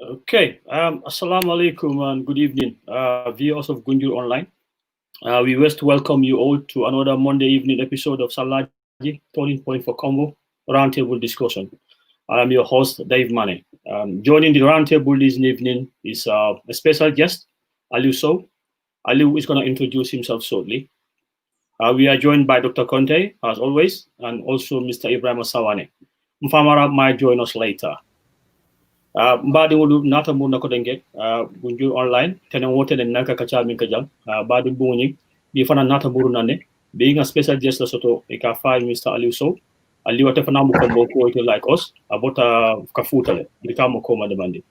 Okay, assalamu alaikum and good evening, viewers of Gunjur Online. We wish to welcome you all to another Monday evening episode of SALAGI, Turning Point for Kombo Roundtable Discussion. I'm your host, Dave Mane. Joining the roundtable this evening is a special guest, Alieu Sowe. Alieu is going to introduce himself shortly. We are joined by Dr. Conte, as always, and also Mr. Ibrahim Sawane. Mfamara might join us later. Mbadi wolu nata mu nako denge Gunjur Online tene wote ne naka kacha min kajam badi buni bi fana nata buru nane being a special guest soto e ka fa Mr. Alieu Sowe ali wate fana mu kombo ko to like us abota ka futale bi ka mo ko ma demande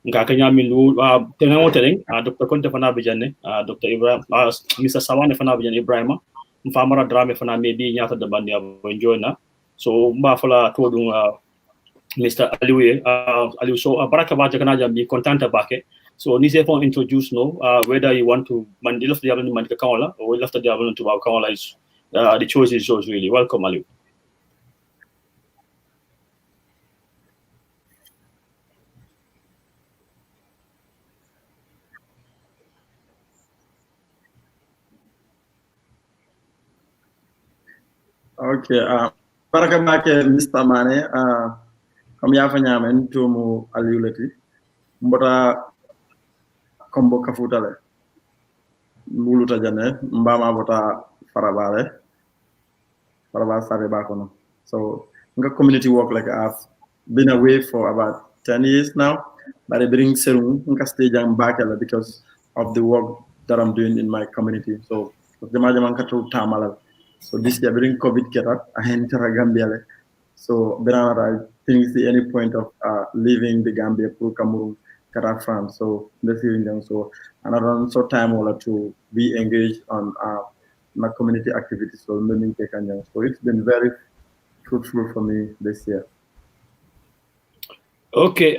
nga ka nyami lu tene wote ne Dr. Conte fana be janne Dr. Ibrahim Mr. Sawane fana be janne Ibrahima mfamara drame fana me bi nyata de bandi abo enjoy na so mba fala to dum Mr. Alieu Sowe baraka ba jakana jambi contenta bake so ni se fon introduce no whether you want to man left the avenue man kawala or left the avenue to kawala is the choice is yours really. Welcome, Alieu. Okay, baraka bake Mr. Mane comme yafa nyamen tomu Alieu lati mbota kombo kafutale mbuluta jane mbama bota farabale sare bakono. So nga community work like I've been away for about 10 years now, but I bring serum nga stage am bakela because of the work that I'm doing in my community. So jama katu tamala. So this year bring COVID keta I enter Gambia. So I think see any point of leaving the Gambia for Cameroon, Qatar, France. So this evening, so another so time to be engaged on my community activities. So learning so it's been very fruitful for me this year. Okay,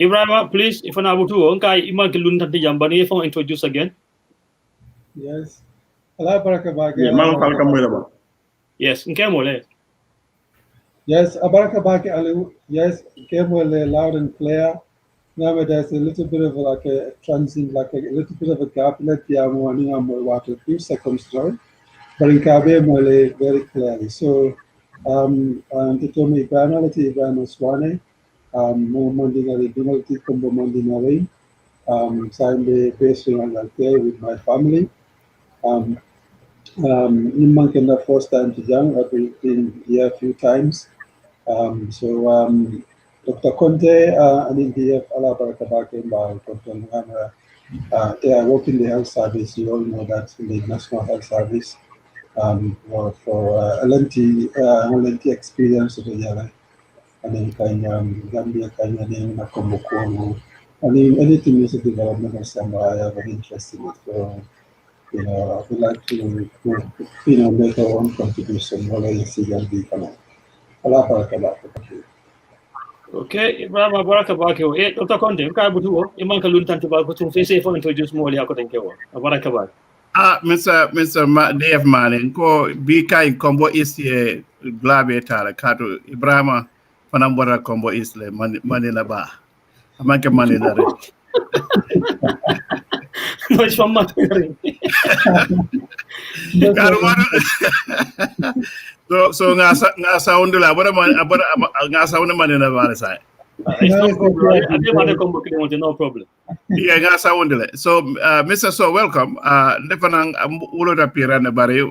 Ibrahim, please, if I'm able to, okay, Iman Kilunta the Jambani, if I introduce again. Yes. Allah Barakabaki. Yes, Nkemole. Yes, Abarakabaki Alieu. Yes, Nkemole loud and clear. Now there's a little bit of like a transient, like a little bit of a gap. Let the morning water, a few seconds, sorry. But in Kabe Mole very clearly. So, to Tommy Ibrahim, Ibrahim Swane, more Mondinari, Donalty Kombo Mondinari, signed the based on there with my family. In Monkey the first time to young, I've been here a few times. Dr. Conte and in the Allah Barakabake by Dr. They are working the health service. You all know that in the National Health Service for LNT experience of the year. And then Gambia, Kenya, Kombo, and in anything is a development or somewhere I have an interest in it. So, I would like to, make our own contribution. Okay, Ibrahim Barakabake. Dr. Conte, Iman Kaluntan to Bakutu, say for introduce more Yakotenkewa. Barakabak. Mr. Dave Mane, ko bika Kombo is a glabeta, Kato, Ibrahim, Panambora Kombo is le Manila Ba. Amanka Manila. No, it's from Maturi. So nga sound la nga sound man na ba sa no problem. Yeah, nga sound la. So Mr. Sowe, welcome. Defanang ulo da pira na bari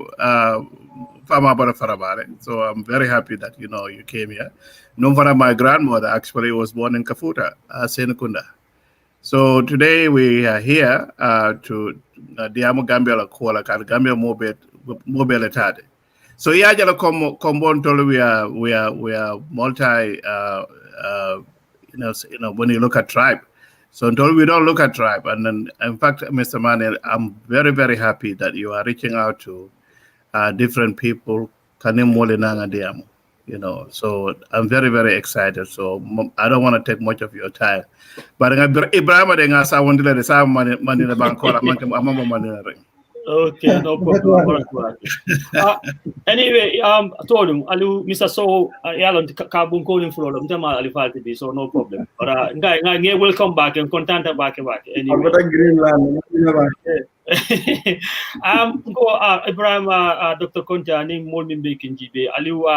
fama bara farabare. So I'm very happy that you came here. Numvara, my grandmother actually was born in Kafuta, Senukunda. So today we are here to Diamo Gambia la Kuala Gambia mobile tade. So yeah, Kombon we are multi when you look at tribe. So until we don't look at tribe, and then in fact, Mr. Mane, I'm very, very happy that you are reaching out to different people. So I'm very, very excited. So I don't want to take much of your time. But Ibrahim, Okay, no problem. Anyway, I told him, Alieu, Mr. Sowe, yalan kabung ko yung floor, mtama alifalti bi, so no problem. But ngay welcome back and content back. Anyway. Greenland. Ibrahim, Dr. Konja, ni mol min baking jibe. Alieu,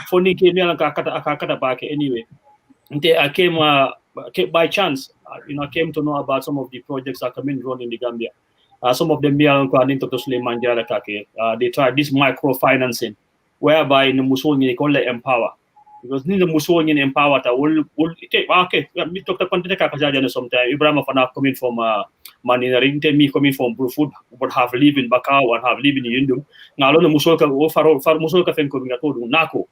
funding came yalan kakata back anyway. I came by chance. I came to know about some of the projects that come in run in the Gambia. Some of them they tried this microfinancing, whereby in the Mussolini call empower. Because in the Mussolini empower will okay. Me talk to content kakajaja sometime. Ibrahim Fana coming from Maninaring, me coming from Brufut, but have lived in Bakau and have lived in Yundum. Now alone Musolka far Musolka coming at Nako.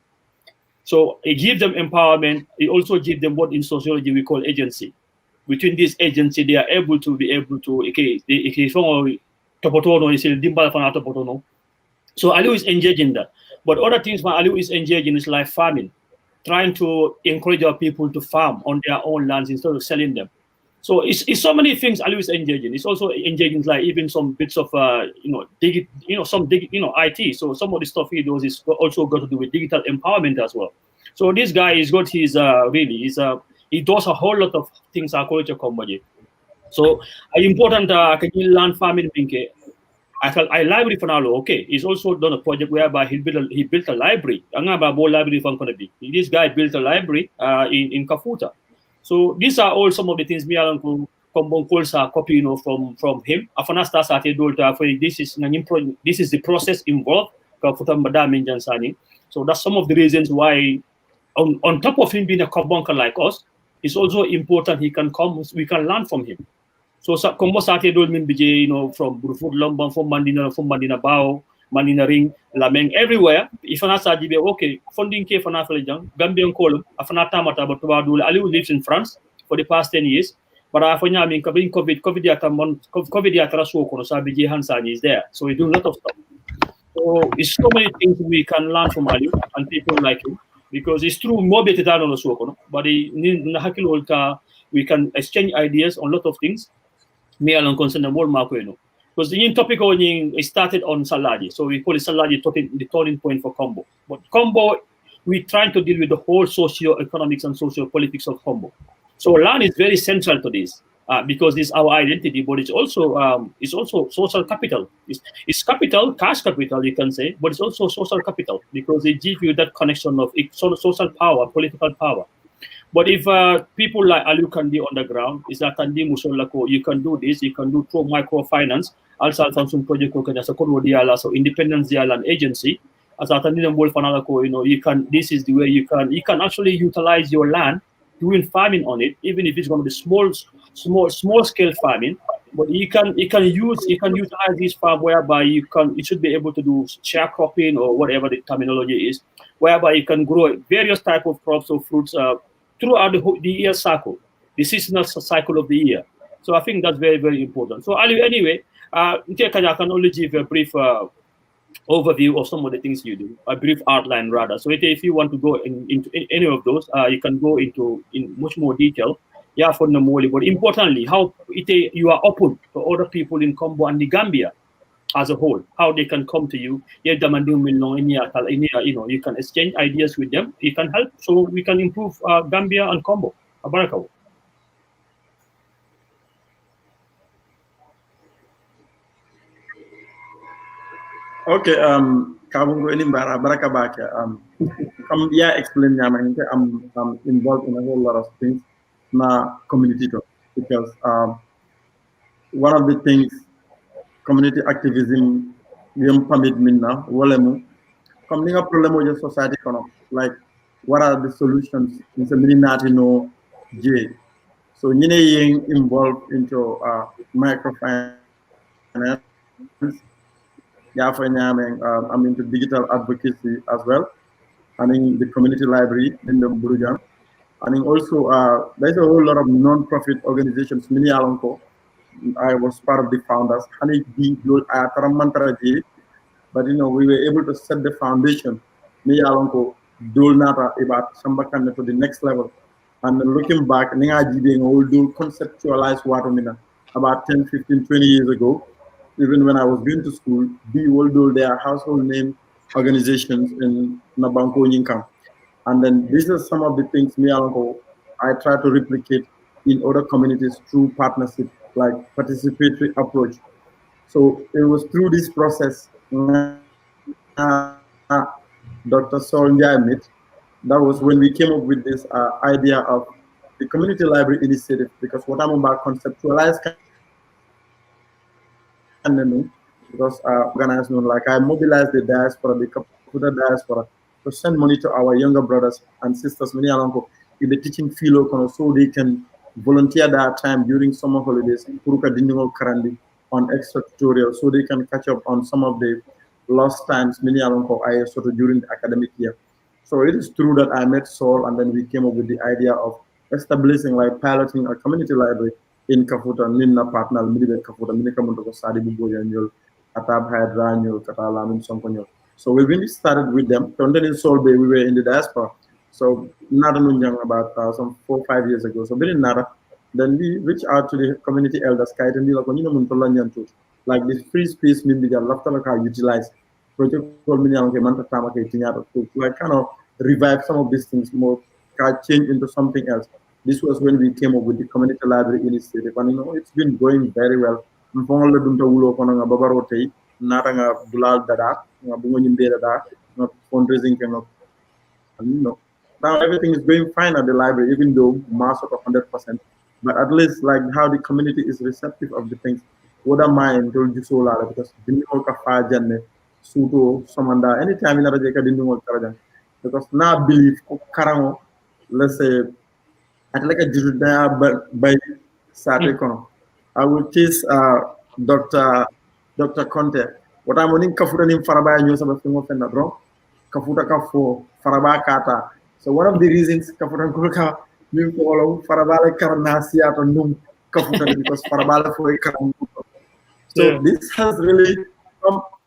So it gives them empowerment. It also gives them what in sociology we call agency. Between this agency, they are able to so Alieu is engaged in that. But other things Alieu is engaged in is like farming, trying to encourage our people to farm on their own lands instead of selling them. So it's so many things Alieu is engaged in. It's also engaged in like even some bits of IT. So some of the stuff he does is also got to do with digital empowerment as well. So this guy is got his he does a whole lot of things culture Kombo. So important can you learn farming binke. I library for now. Okay, he's also done a project whereby he built a library. Library from Konabi. This guy built a library in Kafuta. So these are all some of the things me and Kombonkas are copying from him. Afanasta started this is the process involved. So that's some of the reasons why on top of him being a Kombonka like us, it's also important we can learn from him. So Kombo started from Brufut, Lombang, from Mandina Bao, Mandina Ring, Lameng, everywhere. If I start okay, funding K for Nafalajang, Gambian column, Afanata Matabatu, Alieu lives in France for the past 10 years. But I find COVID is there. So we do a lot of stuff. So it's so many things we can learn from Alieu and people like him. Because it's true, but we can exchange ideas on a lot of things. Me along concern the world market. Because the topic it started on SALAGI. So we call it SALAGI the turning point for Kombo. But Kombo, we're trying to deal with the whole socio-economics and socio-politics of Kombo. So land is very central to this. Because it's our identity, but it's also social capital. It's capital, cash capital, you can say, but it's also social capital because they give you that connection of social power, political power. But if people like Alieu can be on the ground, is that you can do this, you can do through microfinance, also some project so independence and agency. As you can. This is the way you can actually utilize your land, doing farming on it, even if it's going to be small scale farming. But you can utilize this farm whereby you should be able to do sharecropping or whatever the terminology is, whereby you can grow various type of crops or fruits throughout the year cycle, the seasonal cycle of the year. So I think that's very, very important. So anyway, I can only give a brief overview of some of the things you do, a brief outline rather. So if you want to go into any of those, you can go in much more detail. Yeah, for the Moli, but importantly, how you are open to other people in Kombo and the Gambia as a whole, how they can come to you. You can exchange ideas with them. You can help, so we can improve Gambia and Kombo. Abarakaw. Okay, Kabungo Inimbara, Barakabaka. Explain I'm involved in a whole lot of things na community because one of the things community activism yum permit minna wolemu comme ni nga problème of society kono like what are the solutions in the minati no j so ñine yeng involved into microfinance I'm into digital advocacy as well and in the community library in the Burujang. And also, there's a whole lot of non-profit organizations. I was part of the founders. But we were able to set the foundation. About to the next level. And looking back, we do conceptualize what about 10, 15, 20 years ago. even when I was going to school, B although they are household name organizations in Nabanko Yinkam. And then these are some of the things me and I try to replicate in other communities through partnership, like participatory approach. So it was through this process, Dr. Sowe met. That was when we came up with this idea of the community library initiative, because what I'm about conceptualize because organized like I mobilized the diaspora, the computer diaspora, to send money to our younger brothers and sisters, many along in the teaching field, so they can volunteer their time during summer holidays on extra tutorials, so they can catch up on some of the lost times many along I sort of during the academic year. So it is true that I met Saul, and then we came up with the idea of establishing, like piloting a community library in Kafuta, Ninna partner, Midibe Kafuta, Minikamundo Sadi Buboyanyol, Atab Hydranyo, Katalam, Sonkonyo. So we really started with them. And then in Solbe, we were in the diaspora. So Nada Munjang about some 4 or 5 years ago. So very Nada. Then we reached out to the community elders, like this free space, maybe they love to utilize. Project like kind of revive some of these things more, change into something else. This was when we came up with the community library initiative, and it's been going very well. Fundraising now everything is going fine at the library, even though mass of 100%. But at least like how the community is receptive of the things. What am I told you so loud because suto somanda anytime in a because now I believe karamo, let's say at like a juda by Saturday. I will tease Dr. Conte. What I'm running Kafuta in Faraba news about thing of wrong. Kafuta Kafo, Faraba Kata. So one of the reasons Kafuta Kulka new follow Farabala Karanasia to Num Kafuta because Farabala for a Karam. So this has really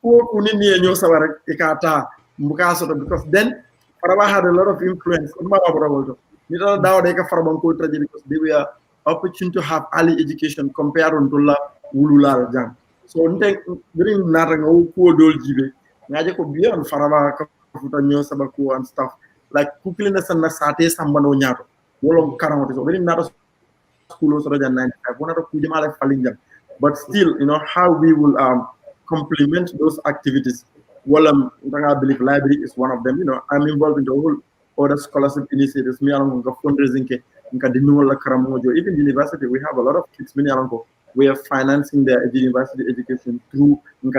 poor Unini and Yosawara Ikata Mukaso because then Faraba had a lot of influence on Mabra. You know, now they can Farabanko because they were opportunity to have early education compared to La Ulula Jam. So during Narango, poor Dol Jibe, Najako beyond Faraba Kafutanyo Sabaku and stuff like Kukiliness and Nasate Sambano Nyato, Wolong Karamot is already not a school also than 95, one of Kudimala Falinjam. But still, how we will complement those activities. Well, I believe library is one of them. I'm involved in the whole other scholarship initiatives. Me along with fundraising. Even university, we have a lot of kids. We are financing their university education through good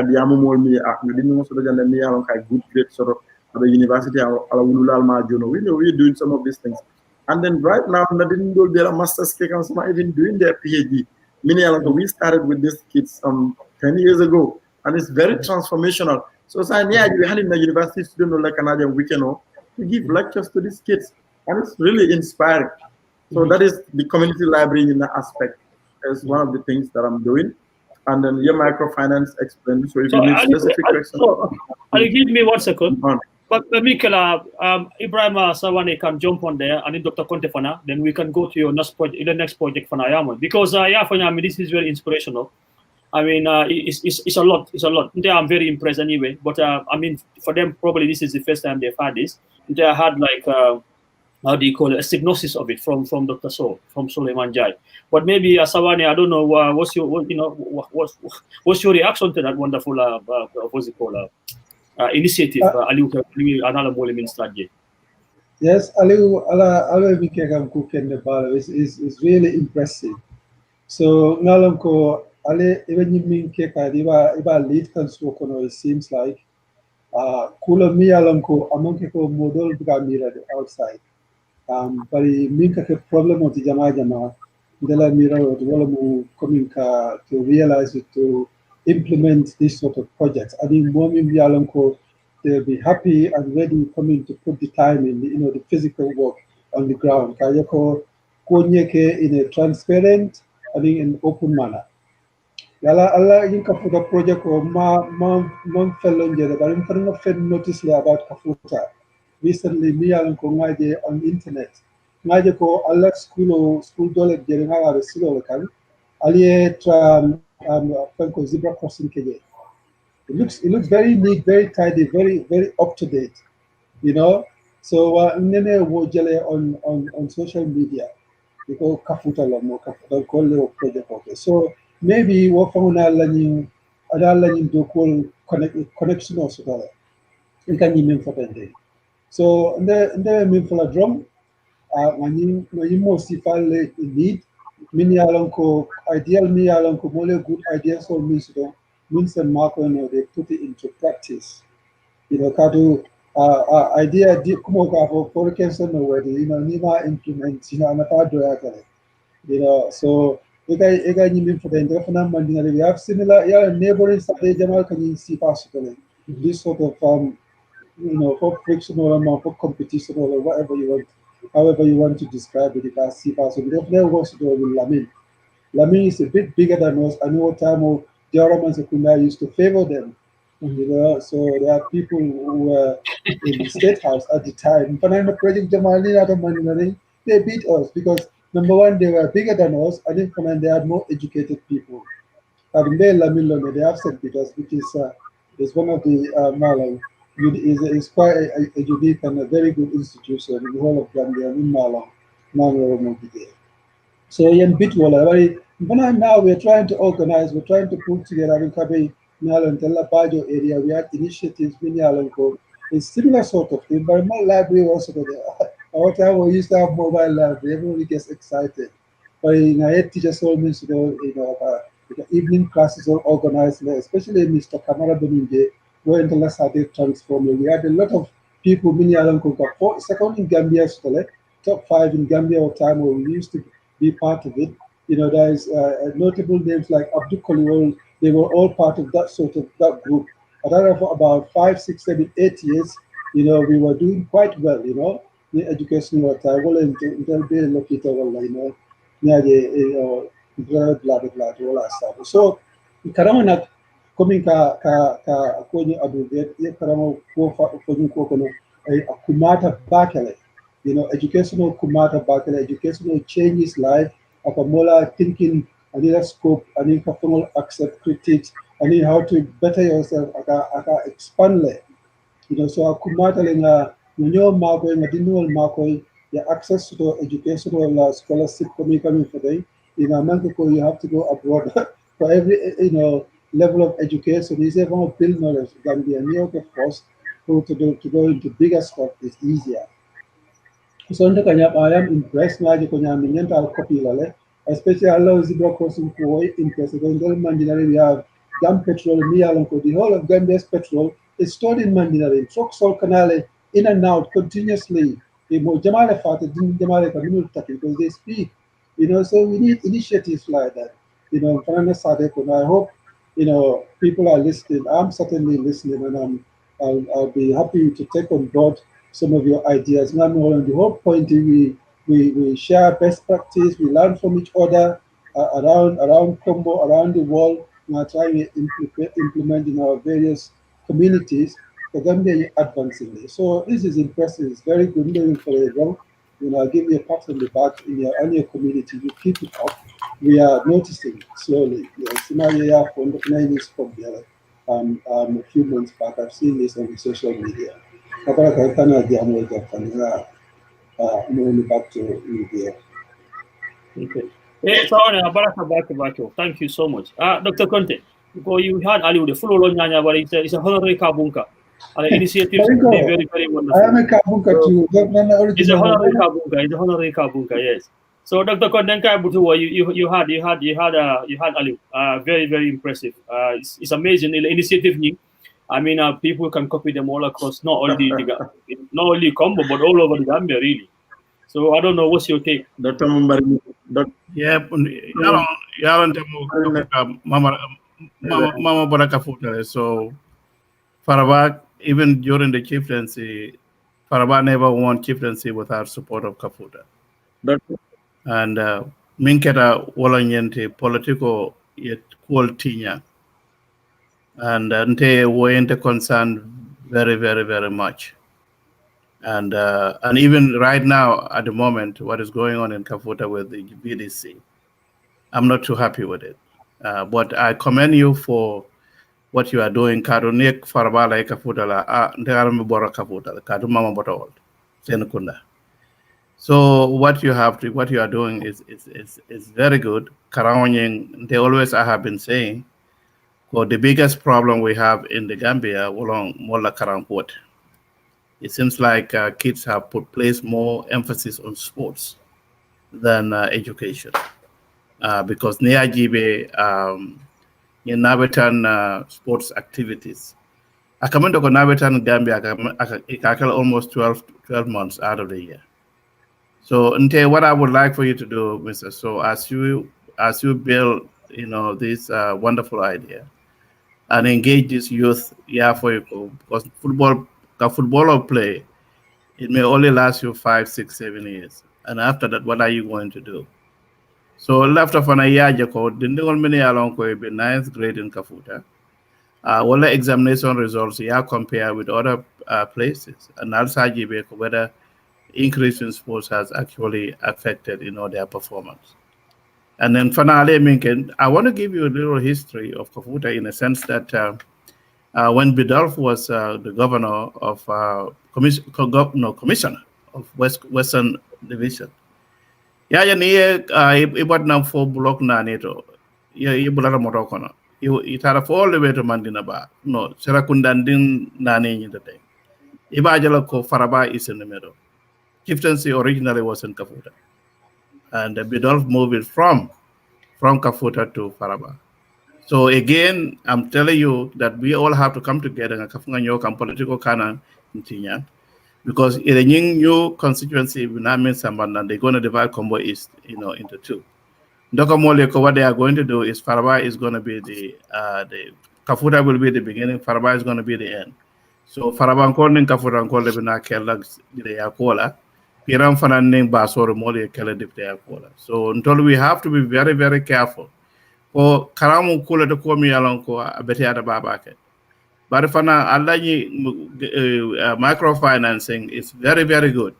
grades sort of the university. We're doing some of these things. And then right now, there are masters even doing their PhD. We started with these kids 10 years ago, and it's very transformational. So we had in the university student like Canadian weekend to give lectures to these kids, and it's really inspiring. So that is the community library in that aspect. Is one of the things that I'm doing. And then your microfinance explained. So if you need specific questions. Give me 1 second. But Mikel, Ibrahim Sawane can jump on there, and then Dr. Conte Fana, then we can go to your next project for Nayama. Because this is very inspirational. I mean, it's a lot. It's a lot. I'm very impressed anyway. But I mean, for them, probably this is the first time they've had this. They had like how do you call it, a synopsis of it from Dr. Sowe, from Suleiman Jai. But maybe Sawane, I don't know what's your reaction to that wonderful what's it called initiative? Alieu another Bolimin strategy. Yes, Alieu is really impressive. So Nalanko Ale even you mean Keka Iba lead Kansukono, it seems like Kula Mialanko among model Gamira outside. But the problem of the Jama Dela Mira coming to realize it, to implement this sort of projects. I think Momi they'll be happy and ready coming to put the time in the physical work on the ground. Kayako Konyeke in a transparent, in open manner. Yala Allah in Kafuta project or Mom Felonja, but I'm not notice about Kafuta. Recently, me and Kongaje on internet. Ngaje ko Allah school dole jeringa silo kan. Aliye zebra crossing Kenya. It looks very neat, very tidy, very up to date, you know. So nene wojale on social media because kafuta la mo kafuta call project. Okay, so maybe what for na learning do call connection also that you can mean for that day. So and mean for a drum when you most if I lead mini alonko ideal me alonko mole good ideas or means and mark when they put it into practice. You know, kadu idea di kumo ka for cancer no where you know nima implement you know na pa do you know, so ega mean for the indefinite mandinari. We have similar neighboring state jamal can you see possibly this sort of you know, for frictional amount for competition or whatever you want, however you want to describe it. If I see possible, definitely wants to do with Lamin. Lamin is a bit bigger than us. I know what time of the Araman Sekunda used to favor them. You know, so there are people who were in the state house at the time. Panama Project Jamali they beat us because number one, they were bigger than us, and then they had more educated people. They have St. Peter's, which is one of the Malang. Is quite a unique and a very good institution in the whole of Gambia in Malang. So in Bitwala, now we're trying to organize, we're trying to put together in Kabe Nalan Bajo area. We had initiatives in similar sort of thing, but my library also there. Our time we used to have mobile library, everybody gets excited. But in our head teachers always the evening classes are organized, especially Mr. Kamara Beninde, where in the last day transformed. We had a lot of people, many Alanko, second in Gambia, top 5 in Gambia or time where we used to be part of it. You know, there's notable names like Abdul Koliwal. They were all part of that group. At about 5, 6, 7, 8 years, you know, we were doing quite well. You know, the educational time. Well, in the located, you know, near the blah blah blah all that stuff. So, karama coming ka kwenye abbreviate ye karama ko kwenye ko kono kumata bakale. You know, educational kumata bakale, educational changes life. Akamola thinking, I need a scope, I need to accept critics, I need how to better yourself, aka expand le. You know, so kumata lenga nyo mako nga dinual mako ya access to the educational scholarship coming for them. In America, you have to go abroad for every level of education. Is everyone build knowledge? Gambia, New York, of course, to go into bigger stuff is easier. So I am impressed now with copy especially allow zebra crossing for impressed. We have Gam petrol, the whole of Gambia's petrol is stored in Mandinari. Trucks all canal in and out continuously. Because they speak. You know, so we need initiatives like that. You know, and I hope, you know, people are listening. I'm certainly listening, and I'll be happy to take on board some of your ideas. Now, the whole point is we share best practice, we learn from each other around Kombo, around the world, and are trying to implement in our various communities. The Gambia advancing. So this is impressive. It's very good doing for everyone. You know, I'll give you a pat on the back in your community. You keep it up. We are noticing slowly. Somalia from the 90s from there. A few months back, I've seen this on social media. Moving back to India. Okay. Thank you so much. Dr. Conte, because you had Alieu, the full Nyanya, but it's a honorary Kabunka. And the initiative is very, very wonderful. I am a Kabunka too. It's a honorary Kabunka. It's a honorary Kabunka, yes. So Dr. Kondenka Butua, you had Alieu. Very, very impressive. It's amazing. The initiative. I mean, people can copy them all across, not only Kombo, but all over the Gambia, really. So I don't know, what's your take? Dr. Mumbari. Yeah, Mama Baraka Futale. So Farabak, even during the chieftaincy, Farabak never won chieftaincy without support of Kafuta. And Minketa Wolanyente political yet cool tinya. And they weren't concerned very, very, very much. And even right now, at the moment, what is going on in Kafuta with the BDC, I'm not too happy with it. But I commend you for what you are doing. Karunik Farbala Kafutala, Ndegarami Bora Kafutala, Kadumama Botawal, Senukunda. So what you are doing is very good. Karawanying, they always I have been saying, well, the biggest problem we have in the Gambia, Mola Karampot. It seems like kids have placed more emphasis on sports than education. Because Niajibe in Nabetan sports activities. I come into Nabetan Gambia, I almost 12 months out of the year. So, Nte, what I would like for you to do, Mr. So, as you build, this wonderful idea, and engage this youth, for you, because football play, it may only last you 5, 6, 7 years, and after that, what are you going to do? So, left of an ayajako, the new many along be 9th grade in Kafuta. All the examination results, compare with other places, and also whether increase in sports has actually affected, their performance. And then finally, I want to give you a little history of Kafuta in a sense that when Bidulph was the governor of commissioner of Western Division, ibad nam fo block na neto, ibulala motokono, itara for all the way to Mandinaba, no, Serakundandin nani nyinte. Ibajala ko Faraba is in the middle. Chieftaincy originally was in Kafuta, and Bidulph moved it from Kafuta to Faraba. So again, I'm telling you that we all have to come together and Kafunga political canon in because in a new constituency, they're going to divide Kombo East, into two. What they are going to do is Faraba is going to be the Kafuta will be the beginning, Faraba is going to be the end. So Faraba calling Kafuta and calling the Yakola. So until we have to be very, very careful. For Karamu Kula to Komi along Betiata Babake. But if microfinancing is very, very good.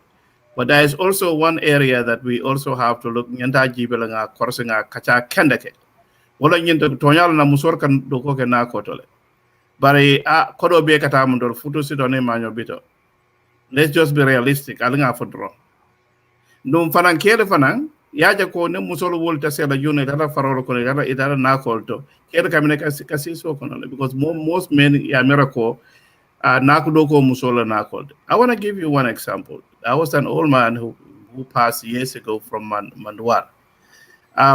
But there is also one area that we also have to look Nyanta Jibelanga Korsinga Kacha Kendeke. Wala Nyanta Tonyal na Musorkan Dokoke na Kotole. But Kodo Bekatamundor Futu Sidone Manyo Bito. Let's just be realistic. Alinga for draw. Num fanan kele fanan yaja ko ne musolo wolta sela june dala farolo ko dala idara na kolto kele kamine kasi so kono because most men ya miracle na ko doko musola na kolto. I want to give you one example. I was an old man who passed years ago from Mandwar.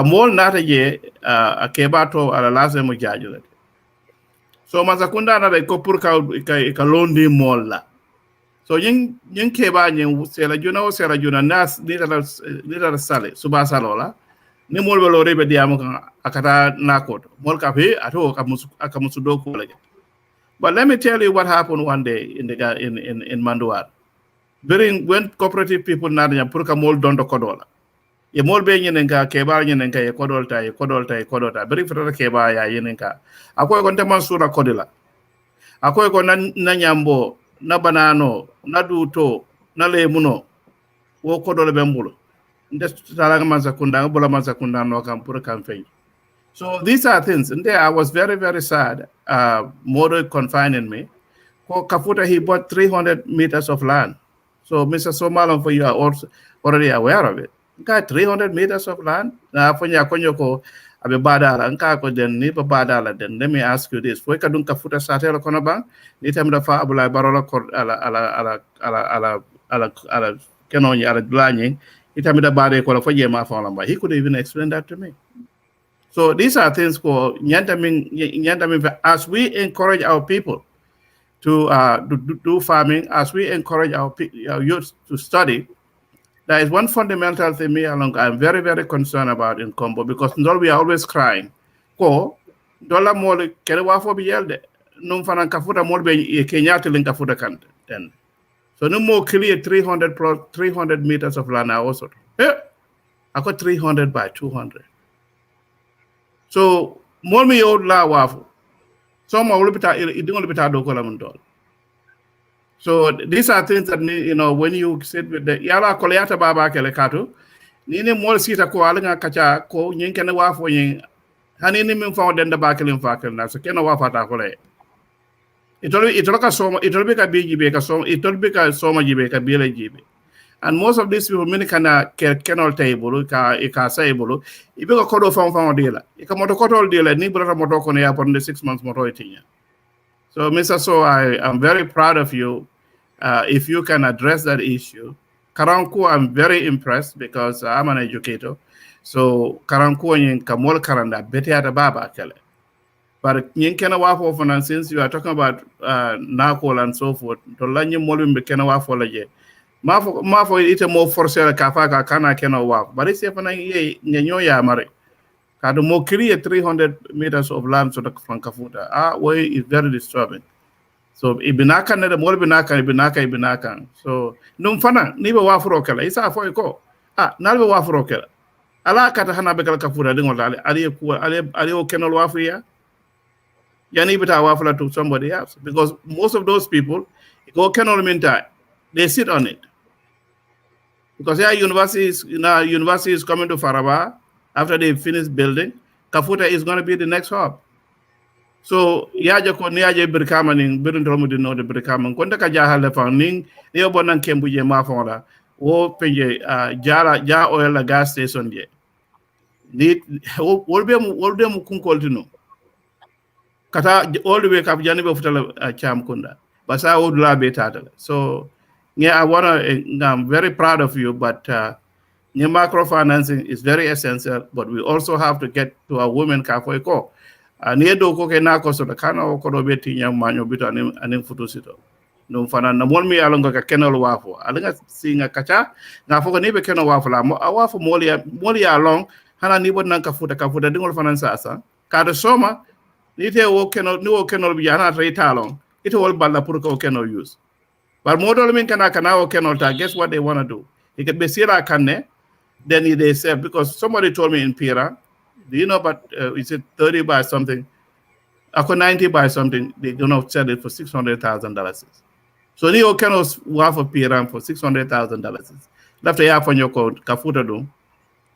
Mol nata je akebato ala lazem mo jajulet. So mazakunda na ko purka ka londi mol la. So yung keba yung sela juna nas little sale suba salola ni mol belo rebe diamo kan akata nakot mol kafe ato akamusudo ko lege. But let me tell you what happened one day in Manduar. When cooperative people nanya purka mol dondo kodola. Ye mol be nyenenka keba nyenenka ye kodolta. Beri fere keba ya yenenka. Ako ko ntama sura kodila. Ako ko na nyambo na banano na duto na lemuno wo kodole bembulo ndestalaga mazakunda bola mazakunda no kam pour campaign. So these are things, and there I was very, very sad. More confining me. For Kafuta, he bought 300 meters of land. So Mr. Somalon, for you are also already aware of it. Got 300 meters of land. Now for you abe badala nka ko den ni ba badala den. Let me ask you this: for kadun Kafuta satelo kono bang ni tamda fa abula barola kor ala kenoni ala blanying itamida bade ko la foje ma fa lamba. He could even explain that to me. So these are things for nyantamin as we encourage our people to do farming, as we encourage our youth to study. There is one fundamental thing I'm very, very concerned about in Kombo, because we are always crying. Ko dola mole kere wafo bi yelde num fanan Kafuta mole be Kenya tilin Kafuta kan ten. So no more clear 300 meters of land also. I got 300 by 200. So more me old la wafo. Some will be do. So these are things that when you sit with the yala koleata baba kelekato, nini more sita ko alanga kacha ko nyinkene wafo yin hani ni min fa den da bakilin fakil na so kena wa fata ko le itol ka soma itol be ka biji be ka soma itol be ka soma jibe ka bele jibe. And most of these people many kana kenol table ka saibulu ibe ko kodo fam de la ka moto kotol de la ni brata moto ko ne yapon de 6 months moto itinya. So Mr. So I am very proud of you if you can address that issue. Karanku, I'm very impressed because I'm an educator. So Karanku yin kamol karanda bete ata baba kele. But yin kena wafo for since you are talking about nakol and so forth, to lanyi molum be kena wafo laje. Mafo ite mo forcer kafa kana kena waf. But it's yefana ye nyenyo ya mare. Kado mo create 300 meters of land so the from Kafuta. Way is very disturbing. So ibinaka ne mo ibinaka. So num fana ni be wafro kala isa fo ko. Na be wafro kala. Ala kata hana be kala Kafuta dingol dale. Ali o kenol wafu ya. Yani bita wafla to somebody else because most of those people go kenol minta they sit on it. Because university is coming to Faraba after they finish building. Kafuta is going to be the next hub. So yaja ko niaje birkama ning birun romu di no de birkama konta ka jahale fa ning ne bonan kembuje ma fonda wo penje ja oil la gas station je ni wolbe mu kunkoltino kata all the way kap jani be futala cham kunda basa wodula be tata. So yeah, I'm very proud of you, but microfinancing is very essential, but we also have to get to our women kafo ko. Niedo ko ke na ko so kana ko do beti nyam manyo bito anin futusito. No fana na mon mi alonga ka kenol wafo. Alanga singa kacha na fo ko ni be kenol wafo la mo awafo molia long hana ni bod nan ka futa dingol fana sasa. Ka do soma ni te wo kenol bi hana tre talong. Ito wol balla pour ko kenol use. But model min kana o kenol ta guess what they want to do. It could be sira kanne then they say because somebody told me in Pira. Do you know about, is it 30 by something? Ako 90 by something, they're going to sell it for $600,000. So you can work for PRM for $600,000. Left a half on your code, Kafuta do.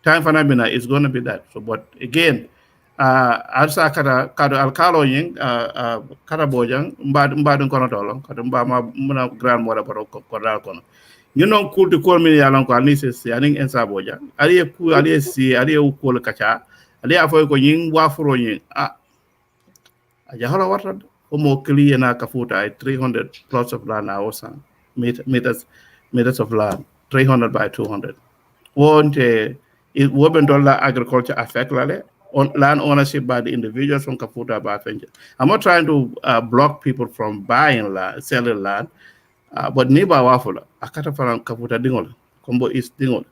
Time for Nabina is going to be that. So, but again, Alsa Kata Alcalo Ying, Kata Bojang, Mbadun Konotolo, Katumba grandmother Koral. You know, cool to call me along Kalnisis, I think, and Saboja. Alieu, Alieu, Kul Kacha. Ali afo ko yin wafuro yin ajahala warad homo clear na Kafuta 300 plots of land house meters of land 300 by 200 won't it won't dollar agriculture affect on land ownership by the individuals from Kafuta by venture. I'm not trying to block people from buying land, selling land, but niba wafula akata from Kafuta dingol Kombo is dingol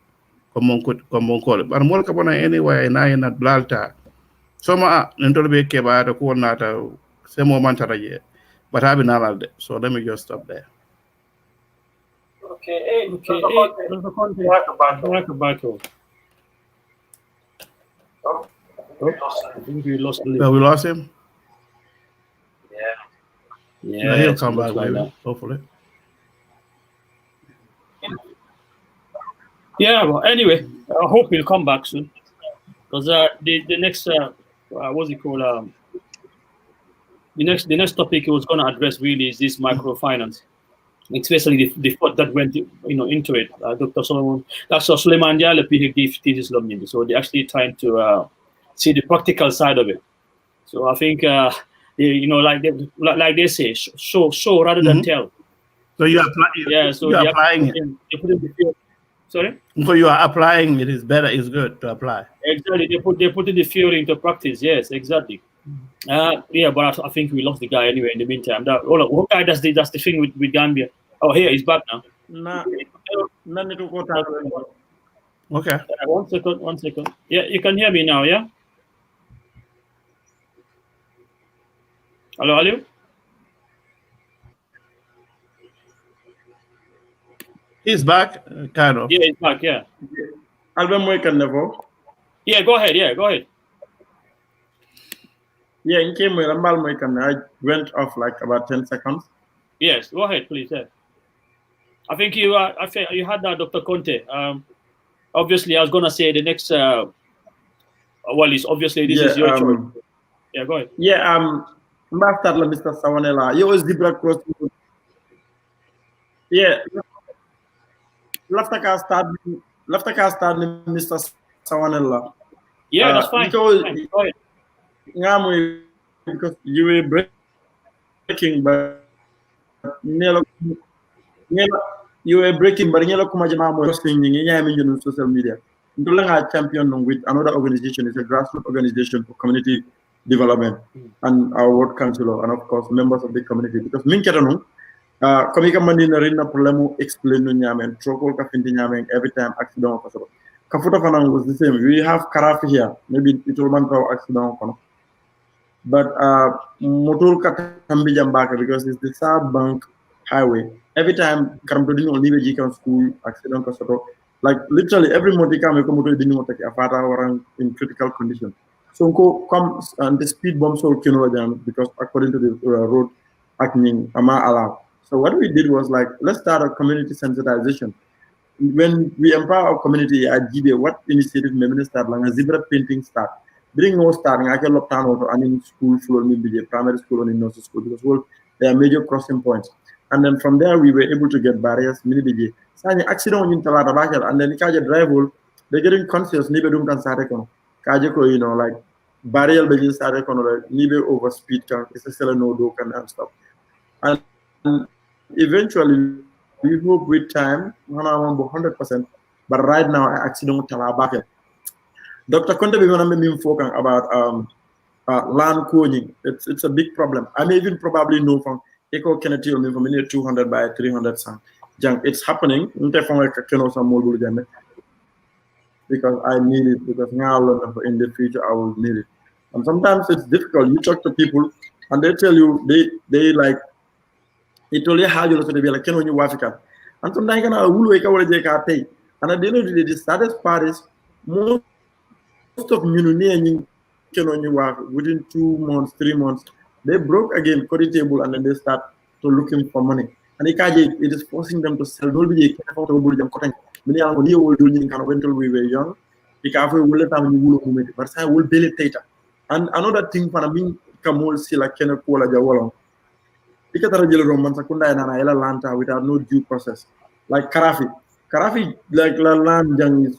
Kombonkas. But more kapona anyway na ina blalta. Soma nentolbe keba to ko nata semo mantara ye. But I've been allowed. So let me just stop there. Okay. I think we lost him. We lost him? Yeah, he'll come back later, hopefully. Yeah, well, anyway, I hope he'll come back soon. Because the next, what's it called? The next topic he was going to address really is this microfinance. Especially the thought that went into it. Dr. Solomon, Dr. Suleiman Diallo, PhD thesis. So they're actually trying to see the practical side of it. So I think like they say, show rather than tell. So you apply. Yeah. So you're applying it. They put in the field. Sorry. So you are applying it. Is better. It's good to apply. Exactly. They put in the theory into practice. Yes, exactly. But I think we lost the guy anyway. In the meantime, what guy does the thing with Gambia? Oh, here he's back now. Okay. 1 second. Yeah, you can hear me now. Yeah. Hello, Alieu? He's back, kind of. Yeah, he's back. Yeah. Yeah, go ahead. Yeah, go ahead. Yeah, in came with I went off like about 10 seconds. Yes, go ahead, please. Yeah. I think you had that, Dr. Conte. Obviously, I was gonna say the next Well, it's obviously this is your choice. Yeah, go ahead. Yeah, start la Mr. Sawanela. You always zebra cross. Yeah, lafta ka start Mr. Sawanela. Yeah, that's fine. Because fine. Go ahead. Because you were breaking, but you were breaking, but you know, social media. Ndolanga champion with another organization. It's a grassroots organization for community development and our ward councillor and of course members of the community. Because minketano, komika mandi na rinna problemu explain no nyamen trokol ka finti nyamen every time accident kasoro. Kafuta fanang was the same. We have Karafi here. Maybe it will man accident kono. But motor katambi jambaka because it's the South Bank highway. Every time Karamtodin only be can school accident kasoro. Like literally every motor motor didn't want to afata or in critical condition. So come and the speed bumps all jam because according to the road acting ama allowed. So what we did was like let's start a community sensitization. When we empower our community at GBA, what initiative may start like a zebra painting start. Bring no starting I can look down or any school floor maybe primary school or in nursery school because well there are major crossing points. And then from there we were able to get barriers, mini BJ. Accident in Talata and then Kaja drive they're getting conscious, neither do can start Kajako, you know, like barrier begin started neither over speed can it's still a no do and stuff. And eventually we hope with time 100%, but right now accident Talabaka. Dr. Conte be talking about land cloning. It's a big problem. I may even probably know from Eco Kennedy from 200 by 300 son. It's happening. Because I need it, because now in the future I will need it. And sometimes it's difficult. You talk to people and they tell you they like it only how you look at the like can you African. And sometimes you can pay. And at the end of the day, the saddest part is most of within 2 months, 3 months, they broke again, credit table, and then they start to looking for money. And it is forcing them to sell. Until we were young, but I will build it. And another thing, for me, Kamul Sila Kena Kola Jawalong. Without no due process. Like Karafi. Karafi, like land is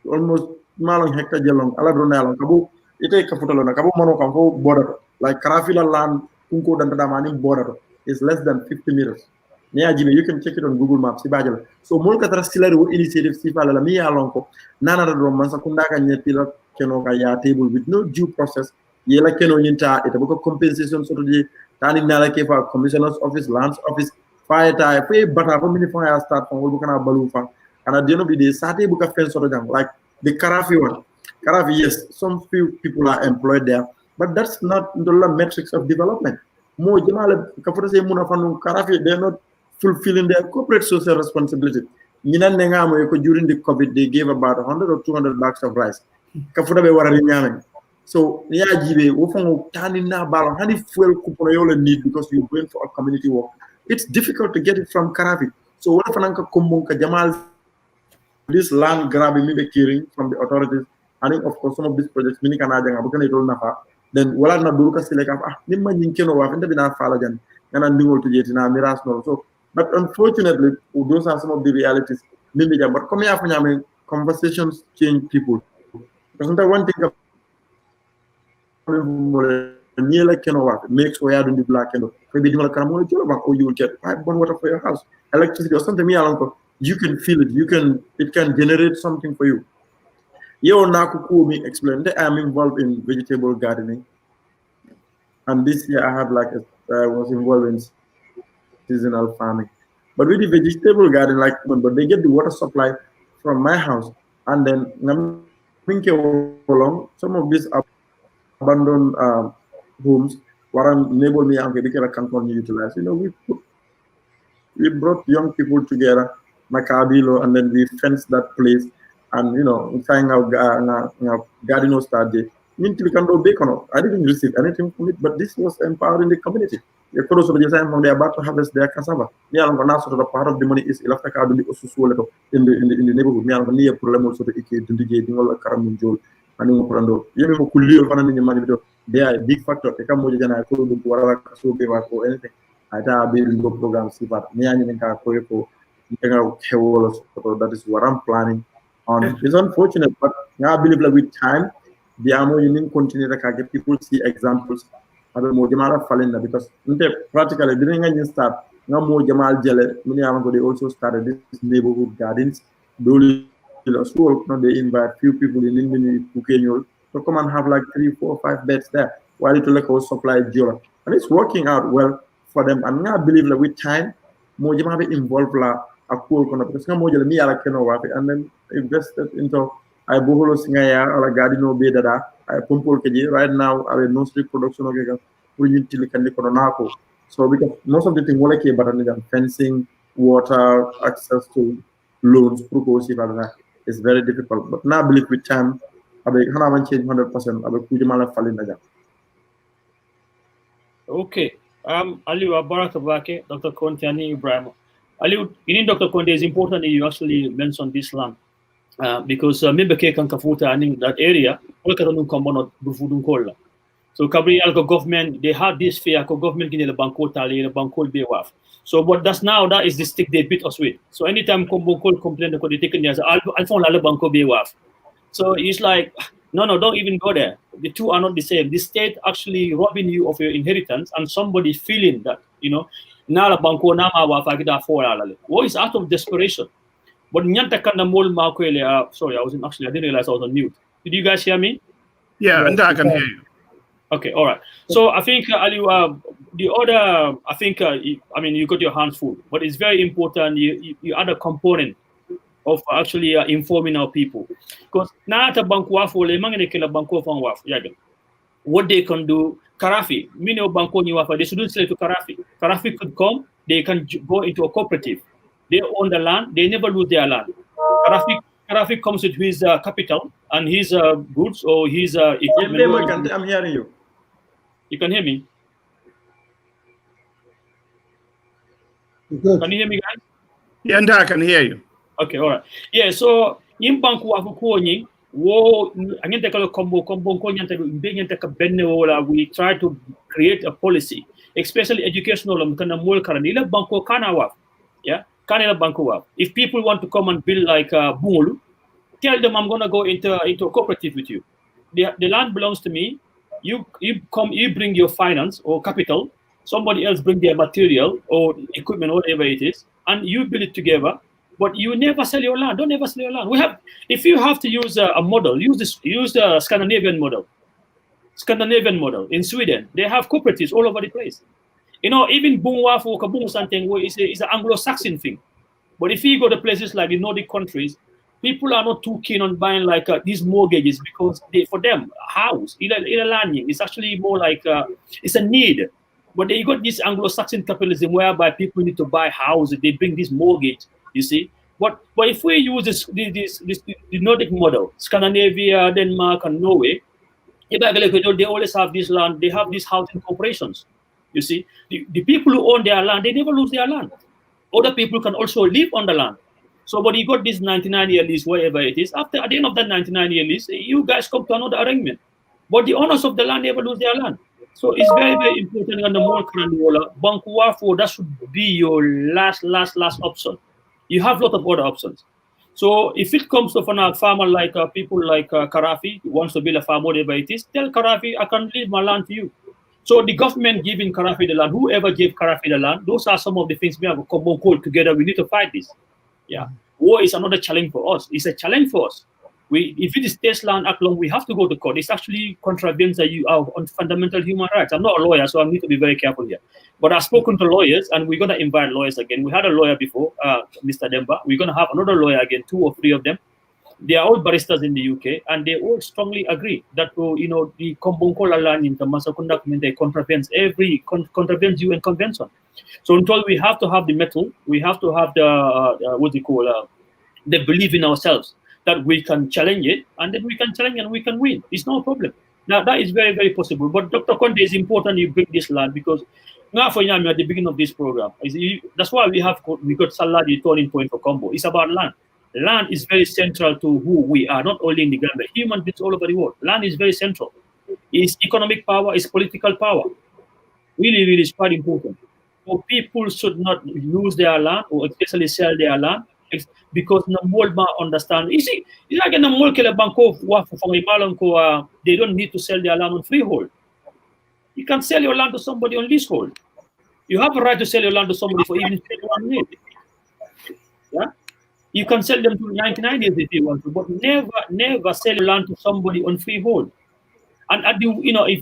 almost malong hectare jelong ala do nalong kabu ite kafutalo na kabu mono kampo border like Karafila land kunko dan tadamani border is less than 50 meters you can check it on Google Maps ibajal so mol ka trastilari wo initiative sifa la mi along ko nana do man sakunda ka nyetila keno ka ya table with no due process yela keno nyinta ita boko compensation so to tani nala ke fa commissioner's office lands office fire tie fe bata ko mini fire start from wo kana balu fa and at the end of the day sati buka fence so like the Karafi one. Karafi, yes, some few people are employed there, but that's not the metrics of development. More Karafi, they're not fulfilling their corporate social responsibility. During the COVID, they gave about 100 or 200 bags of rice. So, fuel need because you're going for a community work. It's difficult to get it from Karafi. So, what if Kombonkas Jamal this land grabbing maybe caring from the authorities, and then of course some of these projects mini can then wala na dulu ka select nimma nyinkeno wa fenda bina fala jan yana ndingol to jetina miras no so but unfortunately those are some of the realities maybe but come here for conversations change people because one thing makes way out in the black and maybe you will get pipe water for your house, electricity or something you can feel it. It can generate something for you. Yo Nakuku me explained that I'm involved in vegetable gardening. And this year I was involved in seasonal farming. But with the vegetable garden, but they get the water supply from my house. And then some of these abandoned homes were enable me and can utilize. We brought young people together, Macabilo, and then we fenced that place, and trying out garden start day. I didn't receive anything from it, but this was empowering the community. They're about to harvest their cassava. The part of the money is in the neighborhood. ani mo prando yemi mo kulliyo fana ni mani do they are a big factor e kam mo jana ko dum wala so be wa ko anything ata be do program sifat ni ani nka ko nga hewolo so that is what I'm planning on. It's unfortunate, but I believe like with time the amo you need continue to get people see examples abe mo jamala falenda because practically during a start nga mo jamal jele mini am they also started this neighborhood gardens doli school no they invite few people in mini Kenyo to come and have like 3, 4, 5 beds there while it like supply jola and it's working out well for them and I believe like with time mo jama be involved la akul kono because nga mo jele mi yala keno wafi and then invested into I boholo singaya ala gadino be dada I pumpol keji right now I no street production okay pour ñu til kan ko nako so because most of the thing wala ke batani jam fencing water access to loans proposal is very difficult but now I believe with time abe hana man change 100% abe ku jama la falina jam okay Alieu Barakabake Dr. Konte and Ibrahim Alieu in Dr. Konte is important that you actually mentioned this land because member ke kan kafuta in that area wala ka non kombono bufudun kolla so kabri alko government they had this fear ko government gine le banko tali le banko be waf so but that's now that is the stick they beat us with so anytime kombo call complain ko they take as alfon la le banko be waf so it's like no don't even go there the two are not the same the state actually robbing you of your inheritance and somebody feeling that na la banko na ma wafa gida for ala le what is out of desperation but nyanta kana mol ma ko ele sorry I didn't realize I was on mute did you guys hear me yeah and I can hear you. Okay, all right. So I think, Alieu, the other, I think, I mean, you got your hands full, but it's very important. You add a component of actually informing our people. Because now at a bank wafo, what they can do, Karafi, many banko ni wafa, they shouldn't sell to Karafi. Karafi could come, they can go into a cooperative. They own the land, they never lose their land. Karafi comes with his capital and his goods or his equipment. I'm hearing you. You can hear me? Good. Can you hear me, guys? Yeah, and I can hear you. Okay, all right. Yeah, so in banku wafukuoni, wo anyente kalo kombo ko nyante nyante ka benne wala we try to create a policy, especially educational kana mol karanila banko kana waf. Yeah, kana banko waf. If people want to come and build like bungulu, tell them I'm gonna go into a cooperative with you. The land belongs to me. You bring your finance or capital, somebody else bring their material or equipment, whatever it is, and you build it together, but you never sell your land. Don't ever sell your land. If you have to use a model, use the Scandinavian model. Scandinavian model in Sweden, they have cooperatives all over the place. Even Bungwafu or Kabung something is an Anglo-Saxon thing. But if you go to places like the Nordic countries, people are not too keen on buying like these mortgages because for them, house, it's actually more like it's a need. But they got this Anglo-Saxon capitalism whereby people need to buy houses, they bring this mortgage, you see. But if we use the Nordic model, Scandinavia, Denmark, and Norway, they always have this land, they have these housing corporations, you see. The people who own their land, they never lose their land. Other people can also live on the land. So, but you got this 99-year lease, wherever it is. At the end of that 99-year lease, you guys come to another arrangement. But the owners of the land never lose their land. So it's very, very important. And the more Bankuwafo, that should be your last option. You have a lot of other options. So if it comes to a farmer like people like Karafi, who wants to build a farm, whatever it is, tell Karafi, I can leave my land to you. So the government giving Karafi the land, whoever gave Karafi the land, those are some of the things we have a Kombo code together. We need to fight this. Yeah, war is another challenge for us. It's a challenge for us. If it is state land act long, we have to go to court. It's actually contravenes our fundamental human rights. I'm not a lawyer, so I need to be very careful here. But I've spoken to lawyers, and we're going to invite lawyers again. We had a lawyer before, Mr. Demba. We're going to have another lawyer again, 2 or 3 of them. They are all baristas in the UK, and they all strongly agree that the Kombonkola land in the Masakun document contravenes contravenes UN convention. So until we have to have the metal, we have to have the the belief in ourselves that we can challenge it, and then we can challenge and we can win. It's no problem. Now that is very, very possible. But Dr. Conte, it's important you bring this land because now for Yami at the beginning of this program, that's why we got SALAGI turning point for Kombo. It's about land. Land is very central to who we are, not only in the Gambia, human beings all over the world. Land is very central. It's economic power, it's political power. Really, really is quite important. So people should not lose their land or especially sell their land because the more understand. You see, it's like in the Molkele Banko, they don't need to sell their land on freehold. You can sell your land to somebody on leasehold. You have a right to sell your land to somebody for even 1 year. Yeah? You can sell them to 99 years if you want to, but never sell your land to somebody on freehold. And at the,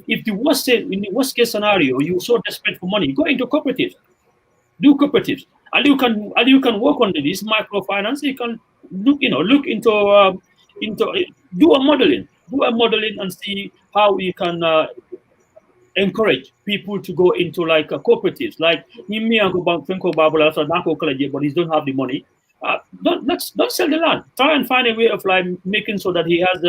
if the worst in the worst case scenario, you're so desperate for money, go into cooperatives, do cooperatives, and you can work on this microfinance. You can look into do a modeling and see how you can encourage people to go into like cooperatives. Like me and go bank but he don't have the money. Don't sell the land. Try and find a way of like making so that he has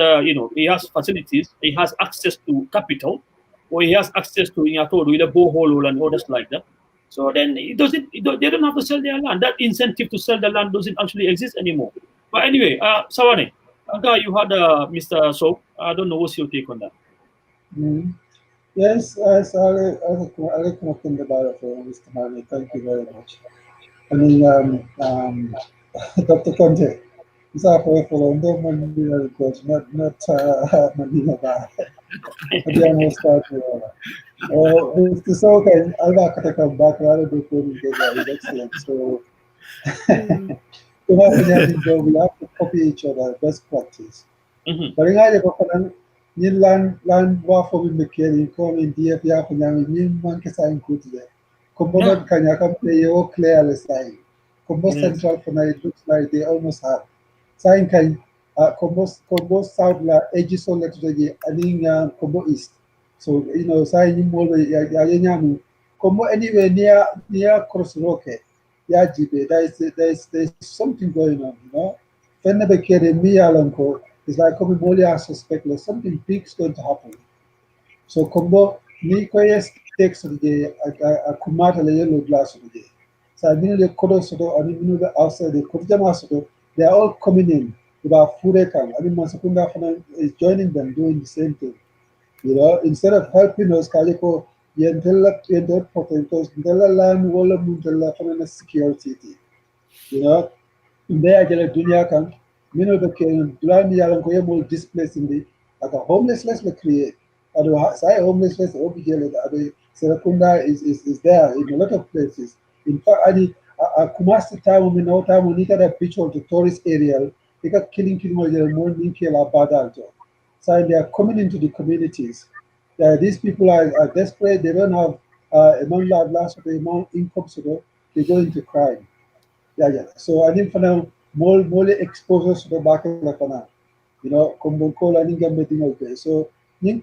he has facilities, he has access to capital, or he has access to with a borehole and others like that. So then they don't have to sell their land. That incentive to sell the land doesn't actually exist anymore. But anyway, Sawane, you had Mr. Sowe. I don't know what's your take on that. Yes, as I connected the battle for Mr. Mani. Thank you very much. I mean, Dr. Conte, is our for London Mandina coach, not Mandina Bar. Again, we'll start with Mr. Sowe, I'll back to come back rather than putting together. Excellent. So, we have to copy each other, best practice. But in either Nin land war for me in come in dear Piapan, Nin Mankasa included there. Kombo Kanyaka play all clearly sign. Kombo Central for night looks like they almost have. Sign can Kombo South La Edges on the Aning Kombo East. So sign more Yayamu. Kombo anywhere near Crossroke. Yajibe, there's something going on, Fenabekere Mialanko. It's like Kombo Molia suspect that something big is going to happen. So Kombo Nikoyes takes the Kumata yellow glass of the day. So I mean the Kodosodo, I mean the outside the Kodjamasodo, they are all coming in about Furekan. I mean Masakunda is joining them doing the same thing. Instead of helping us, Kaliko Yentella protectors, Ndella land Walla Mundella for security. They are Dunya can. Became blind yalanko displaced in the homelessness we create. Homelessness Serakunda is there in a lot of places. In fact, Kumasi time we know time we needed a picture of the tourist area. They got killing more badalto. So they are coming into the communities. These people are desperate, they don't have a non-last of the amount income, so they go into crime. So I think for now more exposures to the back of the canal. Kombonkola and Gambia. So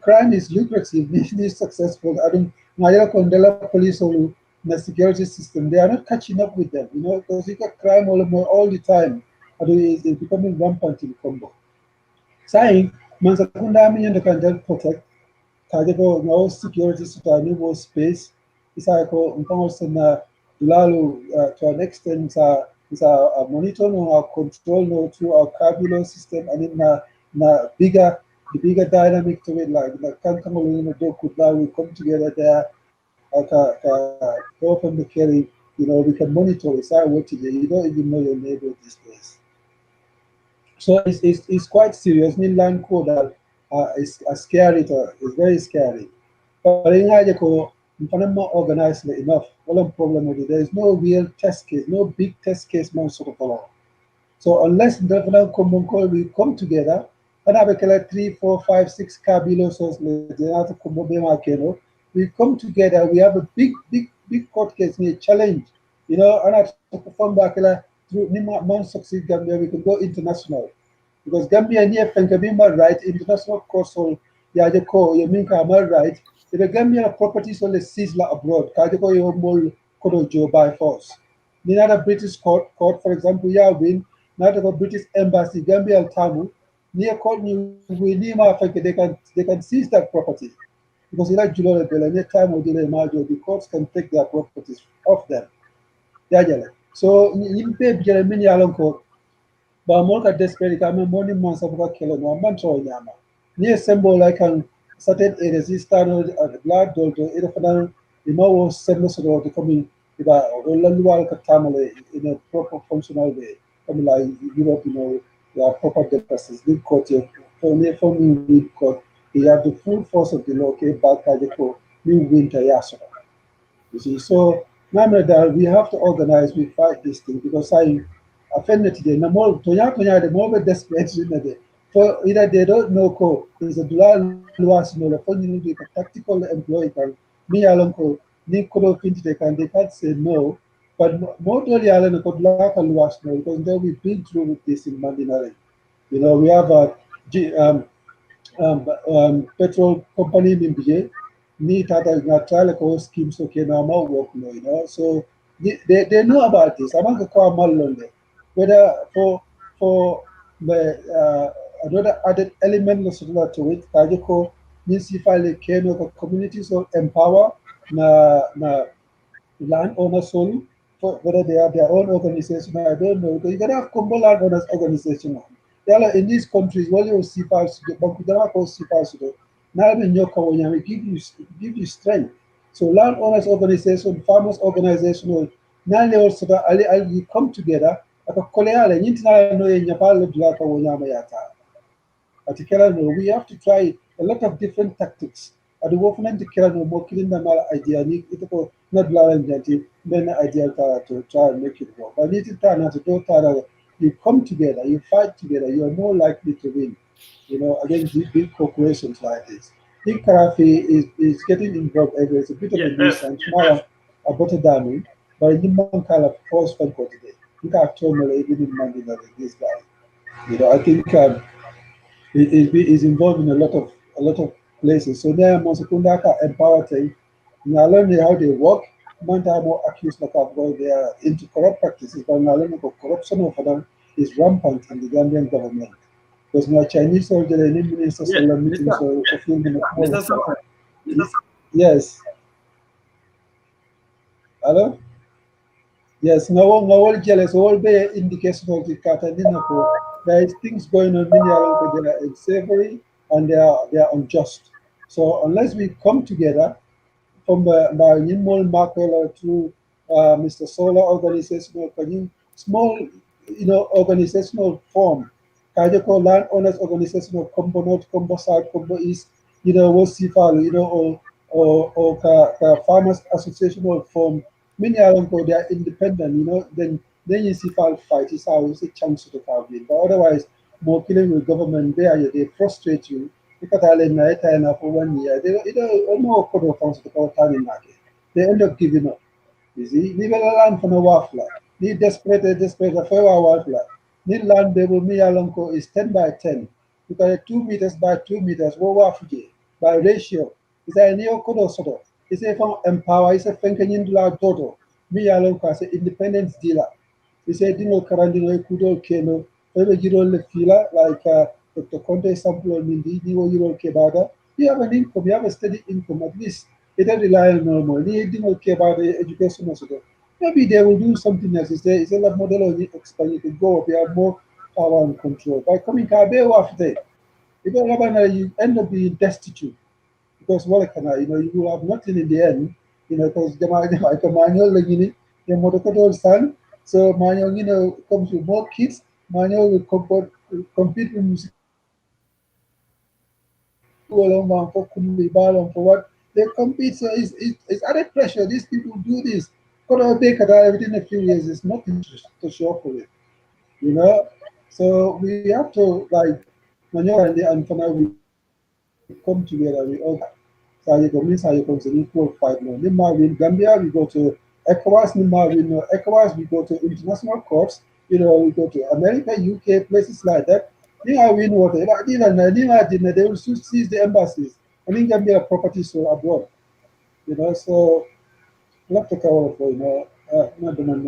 crime is lucrative, it is successful. I don't Naya Kondela police or the security system, they are not catching up with them, because you got crime all the time. It's becoming rampant in Kombo. Saying Mansakunda and the can protect Kajabo no security system, no space. It's like Lalu to an extent is a monitor no our control no through our cabular system and in the bigger dynamic to it like the we come together there go from the carry, we can monitor it. So what today you don't even know your neighbor this place. So it's quite serious. Land code that is scary it's very scary. But in Hajako, not organized enough. One problem with it, there is no real test case, no big test case So unless the Kombonko will come together and have a 3, 4, 5, 6 cabilos, we come together, we have a big court case, a challenge, and I perform back through Nima succeed Gambia, we can go international. Because Gambia near Penkabima right, international court so Yajako, Yaminka right. If the Gambian properties only seized abroad, Kajako Yomol Kodojo by force. Neither British court, for example, Yawin, neither the British embassy, Gambia Tamu, near court they can seize that property. Because like July any time or delay the courts can take their properties off them. So in pay Jeremy Alonco. But more at desperate, I mean, morning months of work killing one month or yama. Near symbol like an certain areas, he started at the blood dolto, the more send to the coming about Lalual Katamale in a proper functional way. Come like Europe, there are proper depresses, good court, only for me, good court. He had the full force of the local back at the new winter yasura. You see, so now that we have to organize, we fight this thing because I offended today. No more the more desperate in the day. For either they don't know co is a dollar loss no the tactical employee can me alone co ni could they can't say no. But more to the island could lack a loss no because then we've been through with this in Mandinari. We have a petrol company in BA need that trial ko schemes okay now more work no, so they know about this. I'm going to call Malonde whether for the another added element to it kajiko municipal communities so empower na land owners soul for whether they have their own organization. I don't know because you can have Kombo land owners organization. In these countries, what you see parts but we don't see parts now in your we give you strength. So land owners organization, farmers organization, now they also you come together. We have to try a lot of different tactics. At the government, the more killing them idea, not blindly, then idea to try and make it work. But it's time to you come together, you fight together, you are more likely to win. Against these big corporations like this. Big Karafi is getting involved everywhere. It's a bit of a nuisance. Now, a better damage, but you man kind of force for today. You can't tell me even in Mandela this guy. I think is involved in a lot of places. So there Monsukundaka empower thing. Now learn how they work. Manta more accused like about they are into corrupt practices, but now learning about corruption of them is rampant in the Gambian government. Because my Chinese soldier and minister meetings or yes. Hello? Yes, no one jealous, all be indication of the Catalina. There is things going on many around they are unsavory and they are unjust. So unless we come together from my Nimol Markel to Mr. Solar organizational small organizational form, Kajako land owners organizational Kombo North, Kombo South, Kombo East, Wosifal, or farmers associational form. Many around they are independent, then you see fight is always a chance to have it. But otherwise, more killing with government there, they frustrate you. Because I let night and for 1 year, they almost could have the time market. They end up giving up. You see, leave a land for no waffler. Need desperate for our waffler. Need land table me along is 10 by 10. Because 2 meters by 2 meters, what waffle by ratio. Is a neo kodo soto. It's a from empower, it's a fenkanyin la toto. Me along as an independence dealer. It's a dino carandino kudo keno. Maybe you don't feel like Dr. Conte sample on Mindy, you don't care about that. You have an income, you have a steady income at least. It doesn't rely on normal. They don't care about the education also. Maybe they will do something else. It's a lot model of expand. You can go up, you have more power and control. By coming after you end up being destitute. Because what can you will have nothing in the end, because the manual the motor son. So manual, comes with more kids, manual will compete with music for what they compete. So it's added pressure. These people do this. Within a few years, it's nothing to show for it. So we have to and for now we come together, we all means how you come to equal fight now. Nima win Gambia, we go to ECOWAS, Nima win ECOWAS, we go to international courts, we go to America, UK, places like that. Nima win what they will seize the embassies. And in Gambia properties so abroad. So love to cover for not the man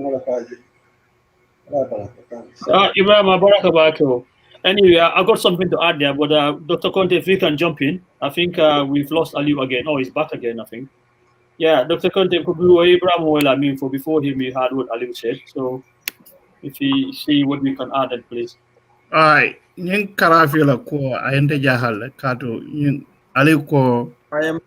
Ibrahim Barakabako. Anyway, I got something to add there, but Dr. Conte, if you can jump in. I think we've lost Alieu again. Oh, he's back again, I think. Yeah, Dr. Conte, could be Ibrahim well, for before him, we heard what Alieu said. So if you see what we can add, then please. Ay, ñing karafila ko ayente jahal kato ñing ali ko I am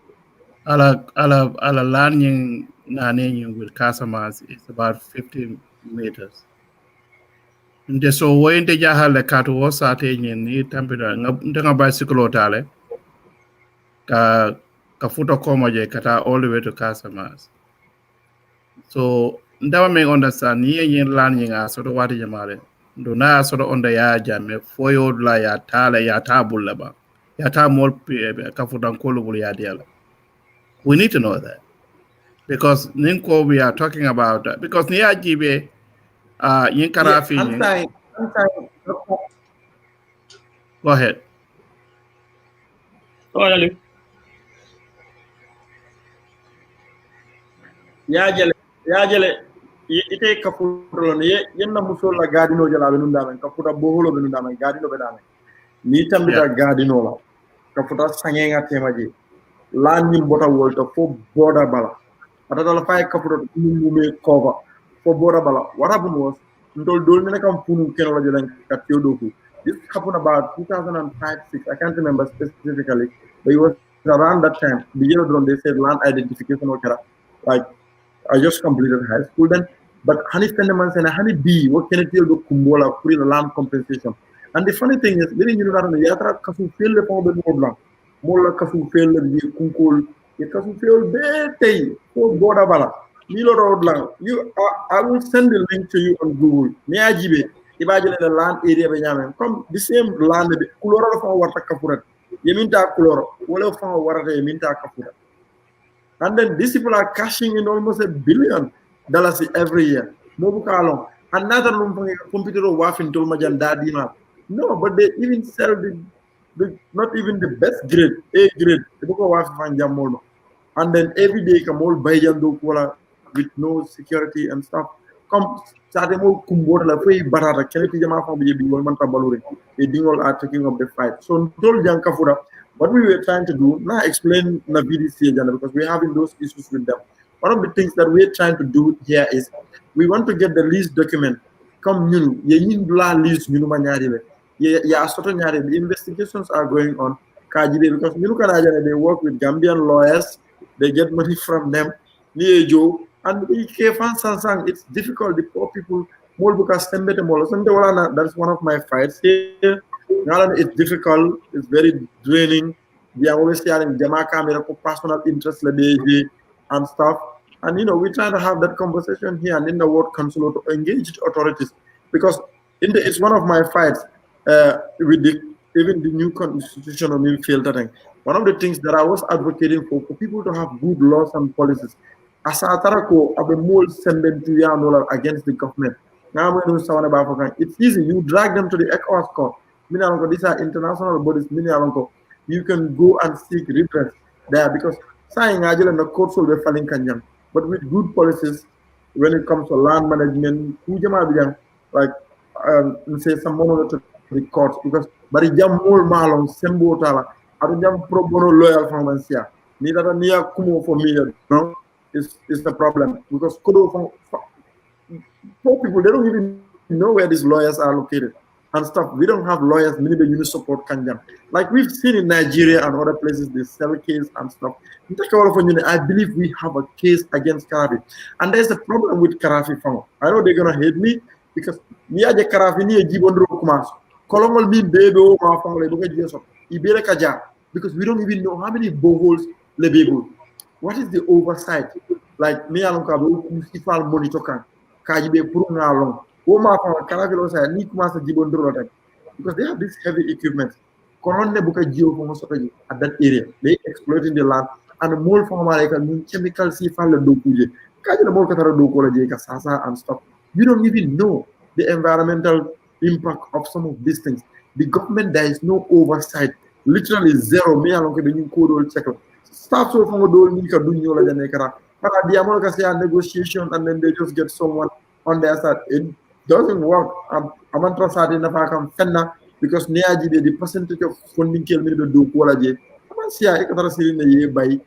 ala land ñing nane ñing with Casamance is about 50 meters. Nde so woyente jahal kato wo sate ñin ni tampida nga bicycle tale ka futo koma je kata all the way to Casamance. So ndawa me understand ni ñin land ñing a soto wati jamale. Do na soto onda ya jamme foyo la ya tala ya tabul laba ya ta mol kafutan kolubul ya diala. We need to know that because ninko we are talking about that because ni ajibe yin karafi I'm sorry. Go ahead. Go ahead, Alieu. Yajele ite kafuto ye yenna musol la gadino jala be nunda men kafuta boholo be nunda men gadino be dame ni tambita gadino la kafuta sangenga temaji lan ni bota wolta fo border bala atata la fay kafuto mume cover fo border bala what happened was ndol dol ne kam punu keno la jelen ka teodoku this happened about 2005-6 I can't remember specifically but it was around that time the year when they said land identification or like I just completed high school then, but honey spendaments and honey bee, what can it deal with Kumbola, putting the land compensation? And the funny thing is, very you know, Yatra Kasu fail the power of Mola, Mola Kasu fail the Kunkul, it Kasu fail the for border bala, Milo Roadlang. I will send the link to you on Google. Neajibe, imagine the land area Benjamin. Come the same land, Kulora from Water Kapurat, Yeminta Kulora, Walla from Water Yeminta Kapurat. And then these people are cashing in almost $1 billion every year. Mobukalong. Another computer worth in Tolmajan Dadima. No, but they even sell the not even the best grade, A grade. And then every day come all Bayando with no security and stuff. Come Sademo Kumbor la Fay Barata, Kennedy Jama from the Manta Baluri. They all are taking up the fight. So Tol Jankafura. What we were trying to do, now explain Navidisi because we're having those issues with them. One of the things that we're trying to do here is we want to get the lease document. Come you, lease the investigations are going on. Because they work with Gambian lawyers, they get money from them, and it's difficult. The poor people, that's one of my fights here. It's difficult, it's very draining. We are always hearing Jamaica, personal interest and stuff. And we try to have that conversation here and in the word council to engage authorities. Because it's one of my fights with even the new constitution on new filtering. One of the things that I was advocating for people to have good laws and policies. As a Tarako, I be more sending to against the government. Now it's easy, you drag them to the ECOWAS court. These are international bodies. You can go and seek redress there because the courts will be falling kanjang. But with good policies, when it comes to land management, like say some money to the courts because but the jam more malong sembo tala. I don't jam pro bono loyal from Asia. Neither near kumo for me, no, is the problem because kudo from poor people they don't even know where these lawyers are located. And stuff. We don't have lawyers, many people support Kanjam. Like we've seen in Nigeria and other places, they sell case and stuff. I believe we have a case against Karafi. And there's a problem with Karafi Fang. I know they're gonna hate me because we are the Karafi near Gibondro Kumas. Kolomol mean baby because we don't even know how many boreholes le baby. What is the oversight? Like me along Kabo monitor can Kajibe Purunga along. Because they have this heavy equipment. At that area, they exploiting the land and more from chemicals and stuff. You don't even know the environmental impact of some of these things. The government, there is no oversight, literally zero. Me along with the code check. Staff so from the negotiation and then they just get someone on their side. It doesn't work. I'm interested in the because the percentage of funding kill me to do quality. I'm see I can by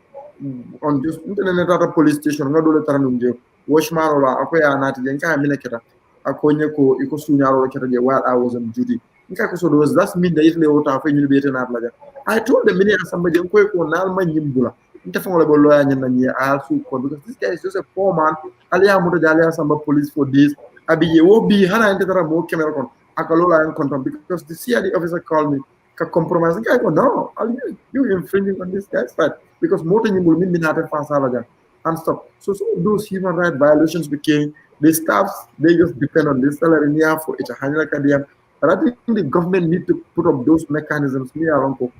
on just internet police station. No do the Washmaro, Akoya, Nati, and Kaminaketa, Akonyako, Ikosunya, while I was on duty. so that's mean that if they want to you be not like I told the mini somebody ko nal ma nyimbula inte fon la bo lawyer nyen na I also because this guy is just a poor man Alieu moto jalia samba police for this abiye wo bi hana inte tara mo camera kon akalola en control because the CID officer called me ka compromise guy go no Alieu you infringing on this guy's right because moto nyimbul min minata fa sala and stuff. So some of those human rights violations became the staffs, they just depend on this salary near for each other. But I think the government need to put up those mechanisms near to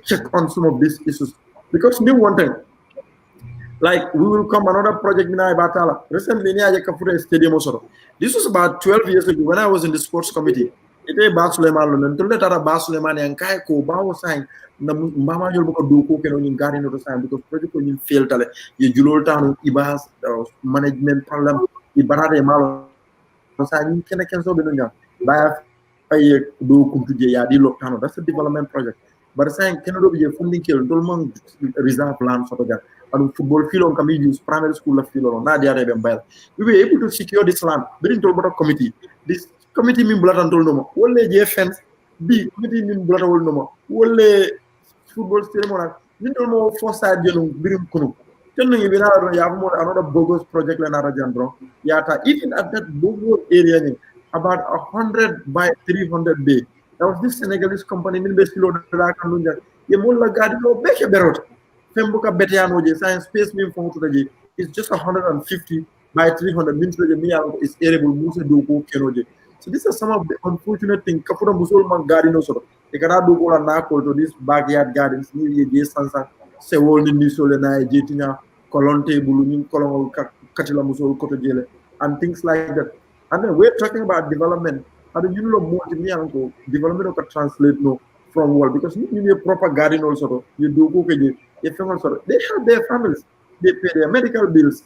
check on some of these issues. Because new one thing, like we will come another project in Batala. Recently near Kafura Stadium also. This was about 12 years ago when I was in the sports committee. Ite Basuleman London, to let Basuleman and Kaiko Bao sign Mama Yolboko Duko can only garden of the sign because project will fail tale. You Julol Town, Ibas, management problem, Ibarade Malo sign can I cancel the by a do Kumpuja Yadi Locano. That's a development project. But saying cannot be a funding kill, Dolmong reserve land for the and football field on committees, primary school of field on Nadia Rebel. We were able to secure this land, bring to a committee. This committee mean blood and told no more. Only JFNs, B committee mean blood all no more. Only football stadium, you don't know four side, you know, Birim Kunu. Telling you have more another bogus project like Narajandro. Yata, even at that bogus area, about 100 by 300 bay. There was this Senegalese company, Milbesilo Dakanunja, Yemola Gadino, Beche Berot, Fembuka Betiano, science space mean from today is just 150 by 300 means the Mia is able Musa Duko Kenoje. So these are some of the unfortunate things. Kapura Musulman Gardino sort of. They cannot do go and to these backyard gardens, near the Sansa, Sewol, Nisolena, Jetina, Colonte, Bulumin, Colonel Katila Musul, Cotojele, and things like that. And then we're talking about development. How do you know more development of translate no from world because you need a proper garden also. You do cook also. They have their families, they pay their medical bills.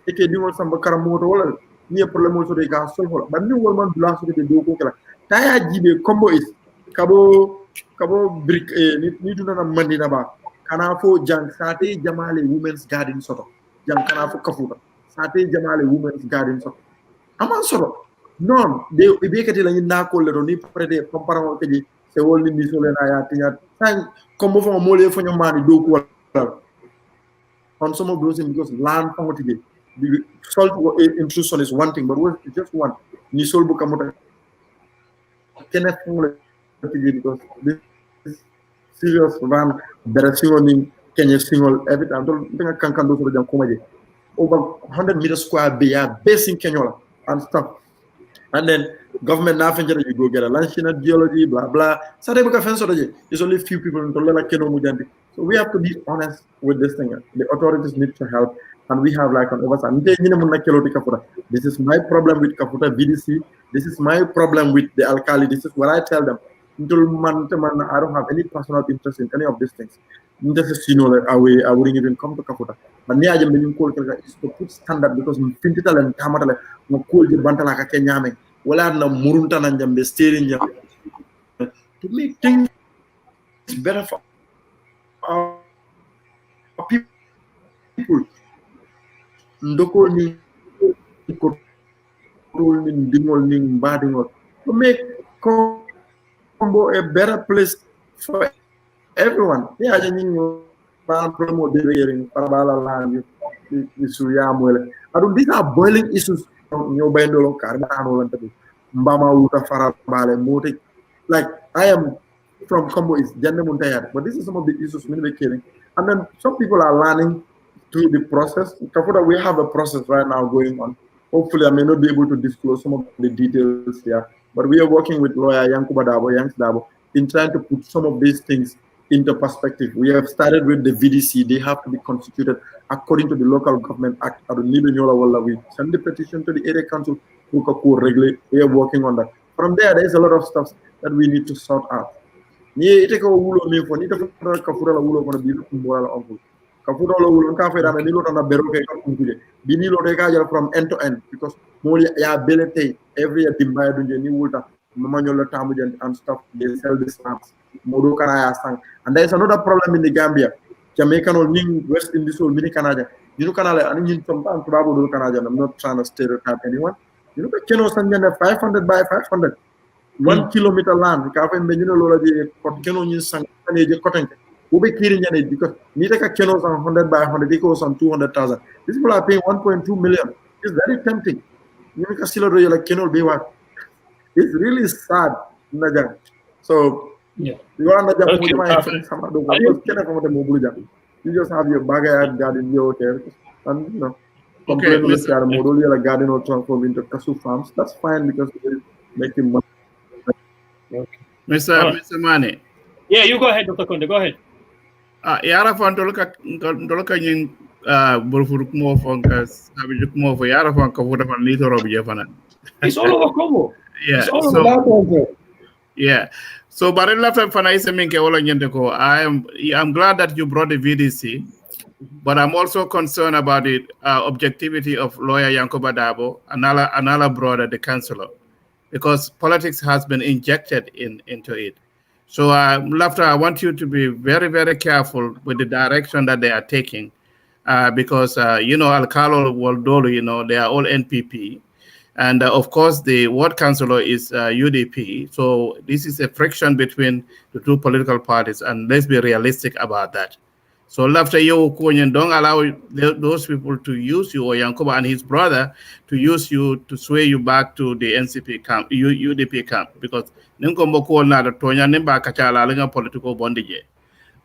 They can do some Karamoto near problem also they can solve. But new woman belongs to the do cook. Taya Jibe Kombo is Kabo brick need to know money naba. Kanafo Jang Sate Jamali Women's Garden sort of. Jang Kanafo Kafuta. Sate Jamali Women's Garden sort of. Aman solo non de ibekati la nyina ko le ni prede comparant ke di se wolni ni so le na ya tinya tan Kombo fo mo le fo nyamani do ko on some of those because land from the salt intrusion is one thing but it's just one ni sol bu kamota kenneth because this serious run better single Kenya single every time don't think I can do so jam ko over 100 meter square be ya basing Kenya and stuff. And then government nothing you go get a lunch in geology, blah blah. There's only few people in Tolela. So we have to be honest with this thing. The authorities need to help and we have like an oversight. This is my problem with Kafuta BDC. This is my problem with the alkali. This is what I tell them. I don't have any personal interest in any of these things. I wouldn't even come to Kafuta. But near the minimum call is to put standard because Fintital and Tamatala no cool the Bantala Kenyame. Well, I know Muruntan and Jambe steering to make things better for our people. Ndoko ni control ni dingol ni badingol to make Kombo a better place for everyone. Yeah, I mean, these are boiling issues. Like I am from Kombo is gender muntayad, but this is some of the issues we're killing. And then some people are learning through the process. We have a process right now going on. Hopefully, I may not be able to disclose some of the details here, but we are working with lawyer Yankuba Dabo, in trying to put some of these things into perspective. We have started with the VDC. They have to be constituted according to the Local Government Act. We send the petition to the area council who can regulate. We are working on that. From there, there's a lot of stuff that we need to sort out. From end to end because every year and stuff they sell the stamps. And there's another problem in the Gambia. Jamaican or West Indies or mini Canada. You know Canada and sometimes probably Canada. I'm not trying to stereotype anyone. You know, 500 by 500. 1 kilometer land ka fa me ñu lola di ko keno ñu sang ne je kotenke ube kiri nyane because ni take a keno on 100 by 100 equals on 200,000. These people are paying 1.2 million. It's very tempting. You make a silo do like keno be what? It's really sad, Naja. So yeah, you are Naja. You just have your backyard garden, your hotel, and you know, complain on the model, like garden or transform into Kasu farms. That's fine because they're making money. okay. Mr. Mane. Yeah, you go ahead, Dr. Konde, go ahead. Yara fan doloka nyin burfur mo fonka sabi mo fo yara fan ka futa fan lito robi jefana. It's all over Kombo. Yeah. It's all So over. yeah. So but lafta fana ise minke wala nyende ko I'm glad that you brought the VDC, but I'm also concerned about the objectivity of lawyer Yankoba Dabo, another brother, the councillor, because politics has been injected into it. So, Lafta, I want you to be very, very careful with the direction that they are taking, because, Alcalo, Waldolo, they are all NPP. And, of course, the ward councillor is UDP. So this is a friction between the two political parties, and let's be realistic about that. So Lafta, don't allow those people to use you, or Yankoba and his brother, to use you to sway you back to the NCP camp, UDP camp, because Ninkombo na Tonya Nimba Kachala Linga political bondage.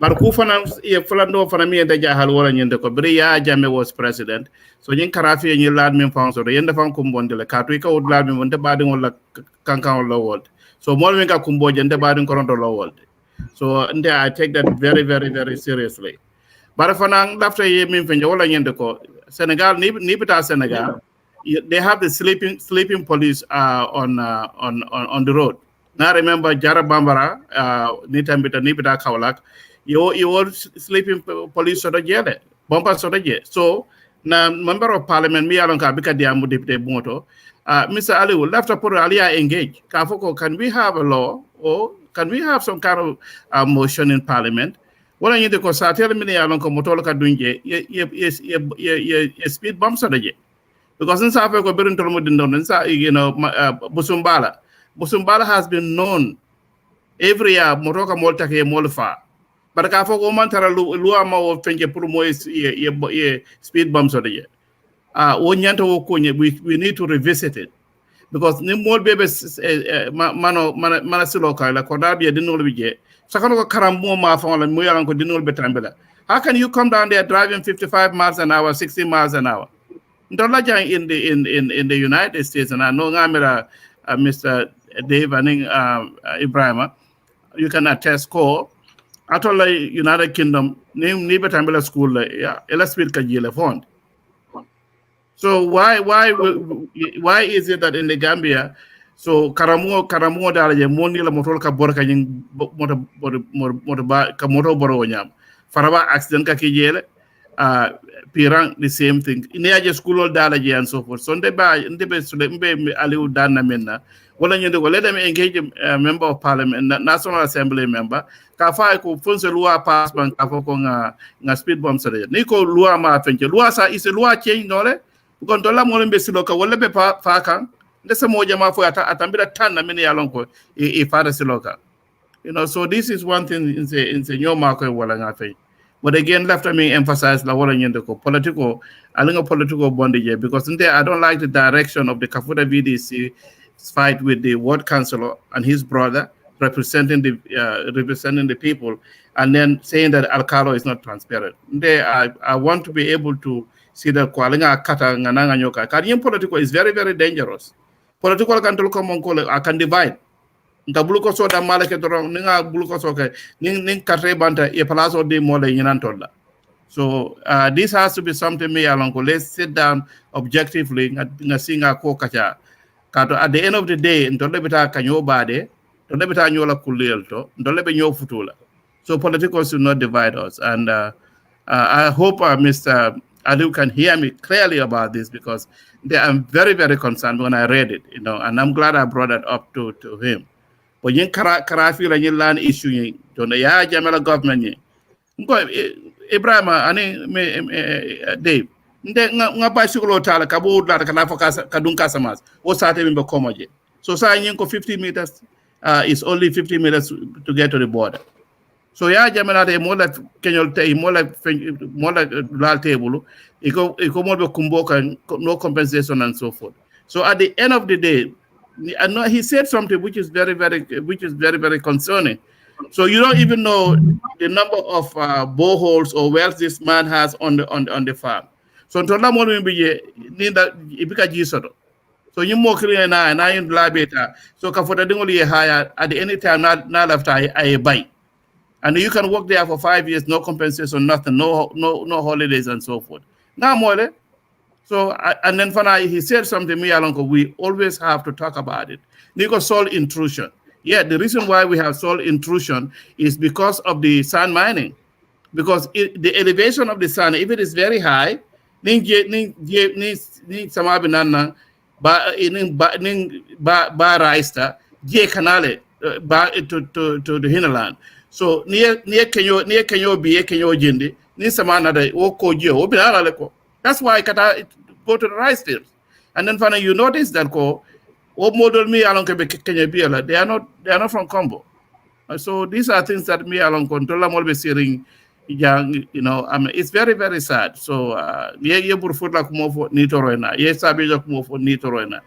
But Kufana, Fulando Fanami and the Jahalwara Yendeko, Bria Jame was president. So Yin Karafi and you lad me found so the end of Kumbondele, Katwika would lad me when the badding or Kankan low world. So Molvinga Kumbo and the badding Coronto low world. So I take that very, very, very seriously. But if after you mean Senegal, Nibita Senegal, they have the sleeping police on the road. Now remember Jara Bambara, Nibita Kaulak, you were sleeping police sort of jail, bumper sort of jail. So now member of parliament, me along Kabika Diamu Deputy Moto, Mr. Alieu, left to put Alia engage. Kafoko, can we have a law or can we have some kind of motion in parliament? What I need to say, tell me along Komotoloka Dunje, speed bumps on the jet. Because in South Africa, Busumbala has been known every year, Moroka Moltake Molfa. But Kafoko Mantara Luama of Fenke Prumo is speed bumps on the jet. We need to revisit it. Because more babies, Manasiloka, like Kodabia didn't know the how can you come down there driving 55 miles an hour, 60 miles an hour? In the United States, and I know Mr. Dave and Ibrahim, you can attest call. At all United Kingdom, name Nibetambela school, let's speak a fund. So why is it that in the Gambia? So Karamo dalaje moni la motor ka borka nying motor boro nyam faraba accident ka kijele pirang the same thing inaje school dalaje and so forth so ndebe sule mbe Alieu danna menna wala nyende ko let them engage member of parliament national assembly member ka fa ko fonse loi pass ban ka ko nga speed bump sare ni ko loi ma fenke loi sa is loi change nole ko dola mo lembe siloka wala be fa kan ndese moja mafu atambira tana mini yalonko ifada siloka. So this is one thing in the new market wala ngafe. But again, left me emphasize la wala nyendeko political bondage because I don't like the direction of the Kafuta VDC fight with the ward councillor and his brother representing the people and then saying that Alcalo is not transparent. I want to be able to see that Kwalinga Kata Ngananga Nyoka. Kadian political is very, very dangerous. Political can can divide. Nka buluko so da malake dorong ninga buluko so ke ning katre banta e palaso de mole yinantola. So this has to be something me alonko. Let's sit down objectively nga singa ko kacha. Kato at the end of the day ndole beta kanyo bade, ndole beta nyola kulelto, ndole be nyo futula. So politicals should not divide us and I hope Mr. Alieu can hear me clearly about this because I'm very, very concerned when I read it, and I'm glad I brought it up to him. But yin karafi la yin land issue to the ya jamela government Ibrahim ani Dave nga bicycle tala kabu la kana foka kadun kasamas o sate mbe komoje so sa yin ko 50 meters It's only 50 minutes to get to the border. So yeah, Jamanate more like Kenyol Tay, more like Roundtable, more Kombonkas, no compensation and so forth. So at the end of the day, I know he said something which is very, very concerning. So you don't even know the number of boreholes or wells this man has on the farm. So Ntola mo be ninda ibika jisoto. So you more clear na in labeta. So kafota dingoli higher at any time not after I buy. And you can work there for 5 years, no compensation, nothing, no holidays and so forth. Now more. So and then finally he said something me along. We always have to talk about it. Nico soil intrusion. Yeah, the reason why we have soil intrusion is because of the sand mining. Because the elevation of the sand, if it is very high, ba raista canale to the hinterland. So near Kenyo be Kenyo Jindi, ni samana de oko jo obinala leko. That's why kata go to the rice fields. And then finally you notice that model me along Kenya Biela, they are not from Kombo. So these are things that me along control I'm always hearing young, I mean it's very, very sad. So ye burfutla kumofo nitoroena, ye sabija kumofo nitoroena.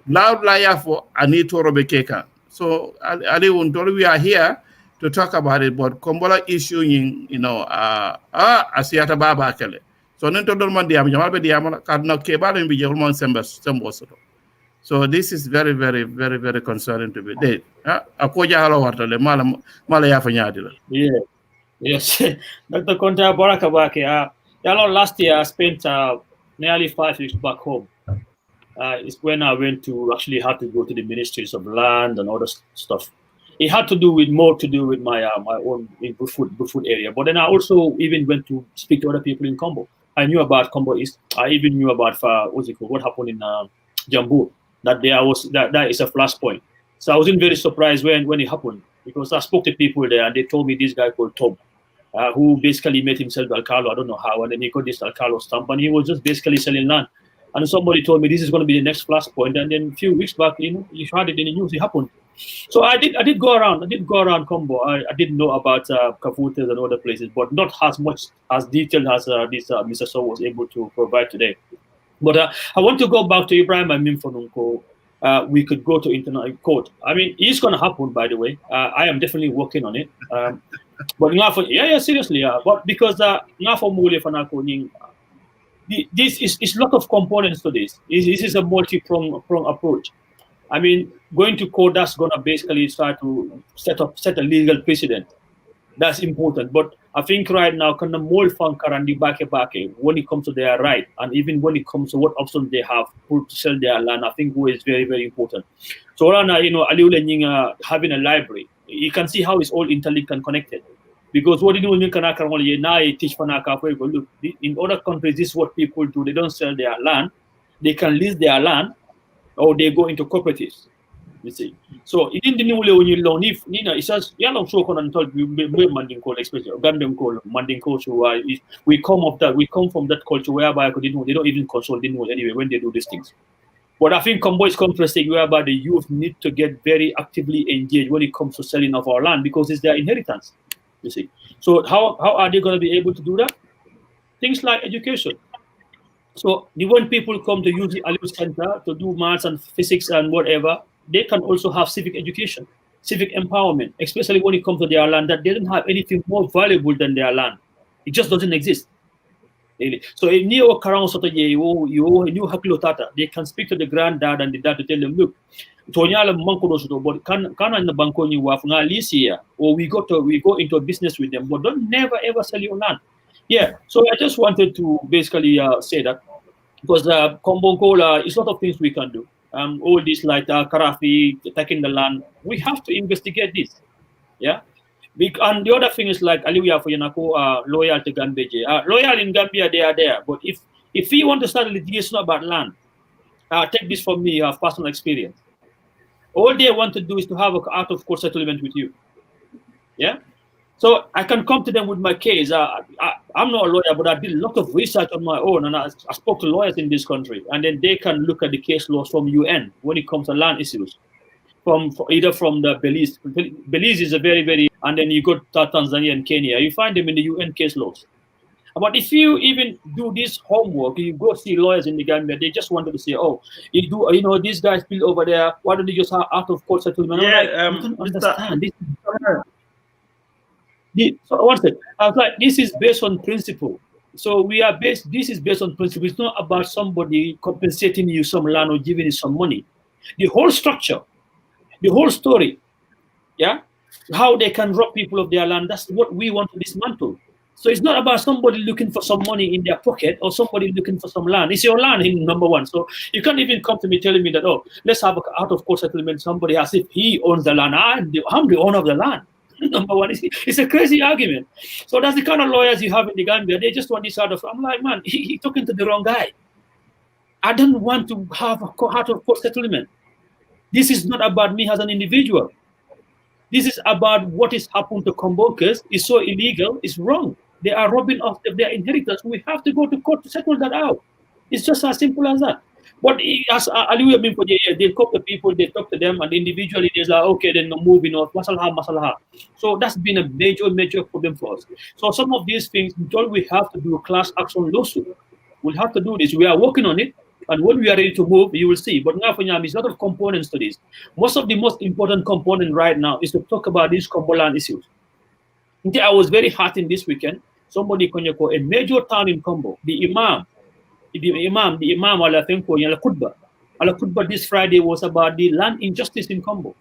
Loud liar for Anitoro Bekeka. So Ali we are here to talk about it, but Kombola issue Asiata Baba Kele. So Nintodolman Diam, Yamabe Diamala, Cardinal Kebal and Bijolman Sembosoto. So this is very, very, very, very concerning to be dead. Akoja Halo Watale, Malaya Fanyadila. Yeah. Yes. Dr. Konta Barakabake. Last year I spent nearly 5 weeks back home. It's when I went to actually had to go to the ministries of land and other stuff. It had more to do with my own Bufood area. But then I also even went to speak to other people in Kombo. I knew about Kombo East. I even knew about what happened in Jambu. That is a flashpoint. So I wasn't very surprised when it happened, because I spoke to people there and they told me this guy called Tom, who basically made himself Alcalo. I don't know how, and then he got this Alcalo stamp and he was just basically selling land. And somebody told me this is going to be the next flashpoint. And then a few weeks back, you heard it in the news, it happened. So I did go around Kombo. I did know about Kafutas and other places, but not as much as detailed as this Mr. Sowe was able to provide today. But I want to go back to Ibrahim and Mimfonunko. We could go to international court. I mean, it's going to happen, by the way. I am definitely working on it. But seriously, but because this is a lot of components to this. This is a multi-pronged approach. I mean, going to court, that's going to basically start to set a legal precedent. That's important. But I think right now, kind of more karandi bake when it comes to their right, and even when it comes to what options they have to sell their land, I think is very, very important. So right now, Alieu having a library, you can see how it's all interlinked and connected. Because what you do now, I teach look, in other countries, this is what people do. They don't sell their land. They can lease their land, or they go into cooperatives. You see, so it didn't when you loan if it says so especially Gambian call Manding culture. We come from that culture whereby they don't even consult anyway when they do these things. But I think Kombo is interesting whereby the youth need to get very actively engaged when it comes to selling of our land, because it's their inheritance. You see, so how are they going to be able to do that? Things like education. So when people come to use the Alieu Center to do maths and physics and whatever, they can also have civic education, civic empowerment, especially when it comes to their land, that they don't have anything more valuable than their land. It just doesn't exist. Really. So in new around sort of they can speak to the granddad and the dad to tell them, look, but can in the banko you have here, or we go into a business with them, but don't never ever sell your land. Yeah. So I just wanted to basically say that, because Kombonkas, it's a lot of things we can do. All this like Karafi taking the land, we have to investigate this. Yeah. And the other thing is like Alieu for Yanako loyal to Gambia. Loyal in Gambia, they are there. But if we want to start a litigation about land, take this from me, you have personal experience. All they want to do is to have an out-of-court settlement with you. Yeah. So I can come to them with my case. I'm not a lawyer, but I did a lot of research on my own, and I spoke to lawyers in this country, and then they can look at the case laws from UN when it comes to land issues. either from the Belize. Belize is a very, and then you go to Tanzania and Kenya. You find them in the UN case laws. But if you even do this homework, you go see lawyers in the Gambia, they just wanted to say, oh, these guys build over there, why don't they just have out of court settlement? Yeah, you can understand. So one second. I was like, this is based on principle. So this is based on principle. It's not about somebody compensating you some land or giving you some money. The whole structure, the whole story, yeah, how they can rob people of their land, that's what we want to dismantle. So it's not about somebody looking for some money in their pocket or somebody looking for some land. It's your land, number one. So you can't even come to me telling me that, oh, let's have an out-of-court settlement. Somebody as if he owns the land. I'm the owner of the land. Number one, it's a crazy argument. So that's the kind of lawyers you have in the Gambia. They just want this out of. I'm like, man, he's talking to the wrong guy. I don't want to have a out-of-court settlement. This is not about me as an individual. This is about what is happened to Kombonkas. It's so illegal. It's wrong. They are robbing us of their inheritance. We have to go to court to settle that out. It's just as simple as that. But as Alieu been for the year, they call the people, they talk to them, and individually they're like, okay, then moving on. Masalaha. So that's been a major problem for us. So some of these things, we have to do a class action lawsuit. We'll have to do this. We are working on it. And when we are ready to move, you will see. But now, there's a lot of components to this. Most important component right now is to talk about these Kombo land issues. I was very heartened this weekend. Somebody call a major town in Kombo, the Imam, Al-Khutbah this Friday was about the land injustice in Kombo.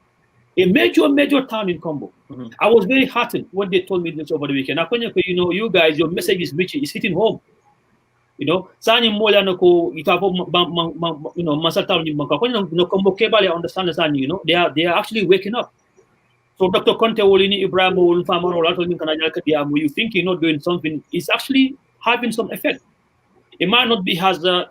A major town in Kombo. Mm-hmm. I was very heartened when they told me this over the weekend. You guys, your message is reaching, it's hitting home. Sani mola nako itapo masata no Kombo kebale understand sani, they are actually waking up. So Dr. Conte Wolini Ibrahim will farmer or you think you're not doing something, it's actually having some effect. It might not be has widespread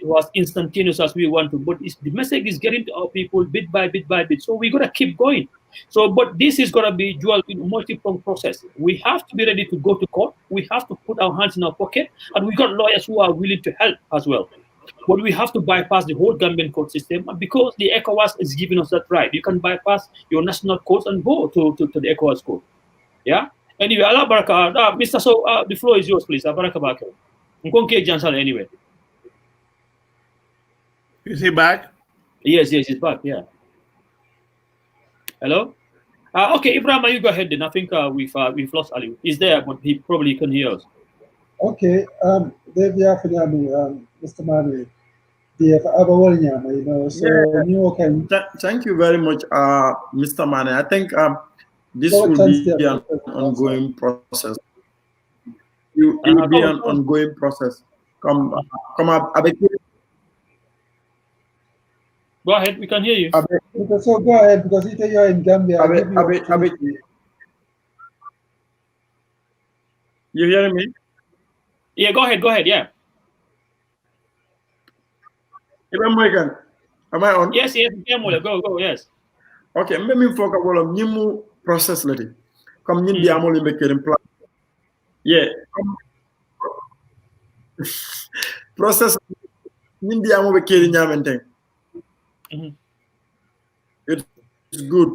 or as instantaneous as we want to, but the message is getting to our people bit by bit. So we gotta keep going. So, but this is gonna be dual, multi-pronged process. We have to be ready to go to court. We have to put our hands in our pocket, and we got lawyers who are willing to help as well. But we have to bypass the whole Gambian court system, and because the ECOWAS is giving us that right. You can bypass your national courts and go to the ECOWAS court. Yeah. Anyway, Allah Baraka, Mr. So the floor is yours, please. Baraka Baraka. Anyway. Is he back? Yes, he's back. Yeah. Hello. Okay, Ibrahim, you go ahead then. I think we've lost Ali. He's there, but he probably can hear us. Okay. Mr. Manu, Thank you very much, Mr. Mane. I think this will be an ongoing process. It will be an ongoing process. Come up. Go ahead, we can hear you. So go ahead, because you're in Gambia. You hearing me? Yeah, go ahead, yeah. Am I on? Yes, go, yes. Okay, let me focus on new process lady. Come in the amol in plan. Yeah. Process in the amol carrying yamenting. It's good.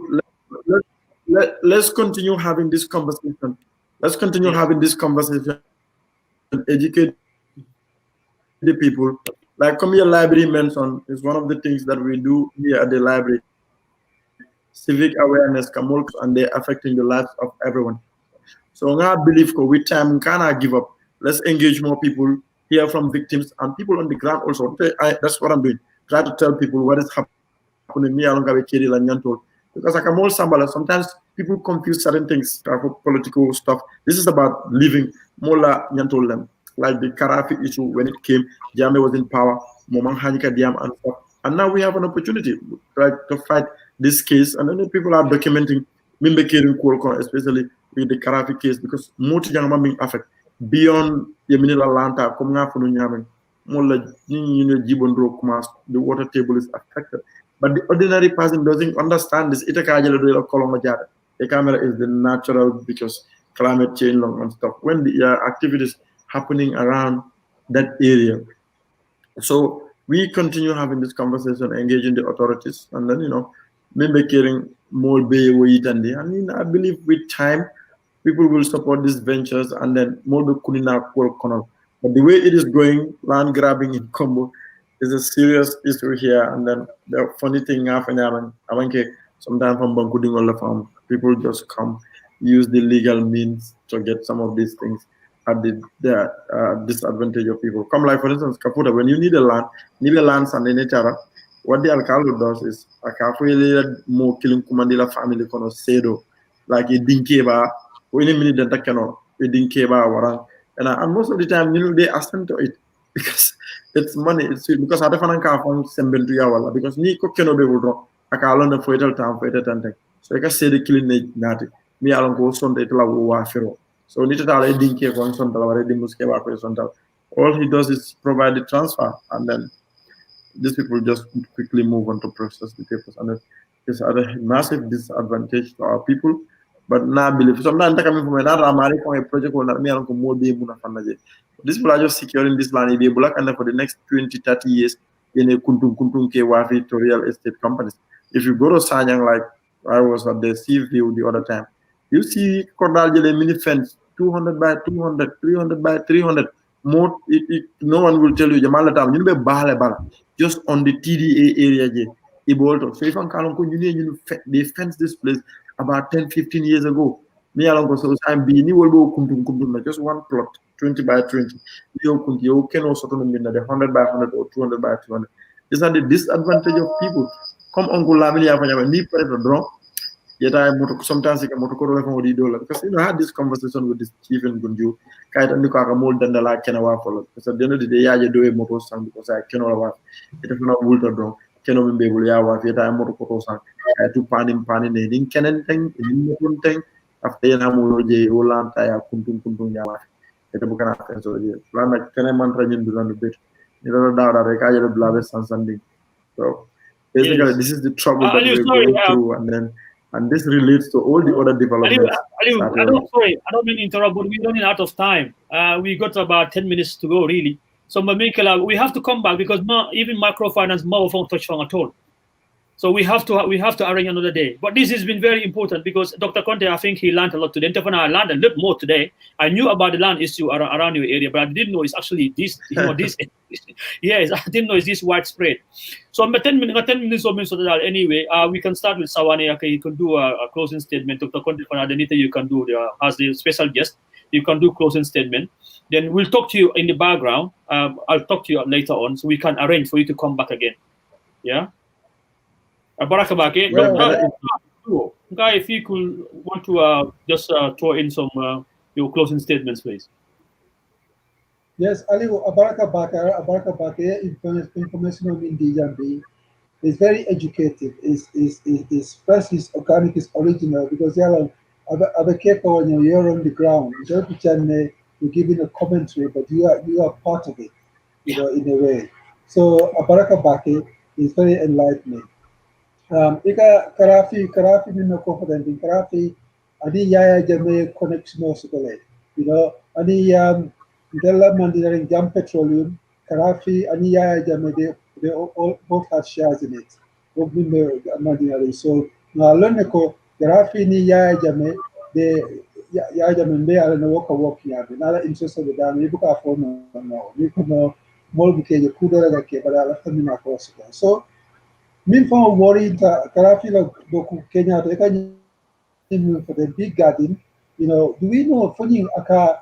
Let's continue having this conversation. Let's continue having this conversation. Educate the people. Like come here, library mentioned is one of the things that we do here at the library. Civic awareness, and they're affecting the lives of everyone. So I believe with time, we cannot give up. Let's engage more people, hear from victims and people on the ground also. That's what I'm doing. Try to tell people what is happening because sometimes people confuse certain things, political stuff. This is about living. Mola Nyantol them. Like the Karafi issue when it came, Jammeh was in power, Momang Hanika Diam and stuff. And now we have an opportunity to fight this case. And then people are documenting especially with the Karafi case, because most young men being affected beyond Yeminila Lanta, the water table is affected. But the ordinary person doesn't understand this. The camera is the natural because climate change and stuff. When the activities happening around that area. So we continue having this conversation, engaging the authorities, and then, maybe caring more be wait and I mean, I believe with time, people will support these ventures and then more the kunina work. But the way it is going, land grabbing in Kombo is a serious issue here. And then the funny thing happening, sometimes from Bankuding all the farm, people just come use the legal means to get some of these things at the disadvantage of people. Come like for instance, Kaputa, when you need a land and in each other, what the alcalde does is more killing Kumandila family kono sedo, like a dinkeba, when a minute that cannot a dinkeba warang. And most of the time, they assent to it because it's money, it's sweet. Because I don't know sembel to yawala because ni ko keno be wudro akalo na foetal time foetal tante. So I can say the killing nati. Me along go son de la wa fero. So ni tata le dinke ko son tala wale dimuske ba ko son tala. All he does is provide the transfer, and then these people just quickly move on to process the papers, and it's a massive disadvantage to our people. But now, believe sometimes coming from another American project or me along more be muna fanaje. These people are just securing this land be black and for the next 20-30 years in a kuntung ke wafi to real estate companies. If you go to Sanyang, like I was at the sea view the other time, you see Kordal mini fence 200 by 200, 300 by 300. More, no one will tell you Jamala Tam, you know, just on the TDA area. So if I'm they fenced this place about 10-15 years ago. Me along so I'm being just one plot, 20 by 20. You can also the 100 by 100 or 200 by 200. These are the disadvantage of people. Come on, go lamely need for draw. Yet I sometimes I can because I had this conversation with this chief in Gunju. Kaita Nuka more than the like can follow. Because at the end of the day, I do a motor sound because I cannot work. It is not wool to draw. Cannot be able to work. Yet I am motor sound. I do pan in Canon thing, in thing. After Yanamu, Oland, I have kuntung yawa. It a book and after so plan like 10 months running to run a bit. You don't doubt that I can't blabber something. So basically, this is the trouble that we're going through, and this relates to all the other developments. I don't mean to interrupt, but we're running out of time. We got about 10 minutes to go, really. So, Mamikala, we have to come back because even microfinance, more won't touch on at all. So we have to arrange another day. But this has been very important because Dr. Conte, I think he learned a lot today. I learned a little more today. I knew about the land issue around your area, but I didn't know it's actually this, this. Yes, I didn't know it's this widespread. So 10 minutes or minutes anyway, we can start with Sawane. Okay, you can do a closing statement. Dr. Conte, Anita, you can do as the special guest. You can do closing statement. Then we'll talk to you in the background. I'll talk to you later on, so we can arrange for you to come back again. Yeah. Barakabake, Guy, if you could want to just throw in some your closing statements, please. Yes, Alieu, Barakabake, information on Indijambi is very educative. Is first is organic, is original because you're when you're on the ground. You're giving a commentary, but you are part of it, in a way. So Barakabake is very enlightening. Ika karafi ni no confident in karafi adi yaya jame connection osukole ani della mandiring jam petroleum karafi ani yaya jame they all both have shares in it both mandiring so na lone ko karafi ni yaya jame de yaya jame be ala no work ya na interest of the dam ni buka for no ni ko mol buke je kudara da ke bala famina ko so min fa worried karafi doku Kenya to for the big garden, do we know funny aka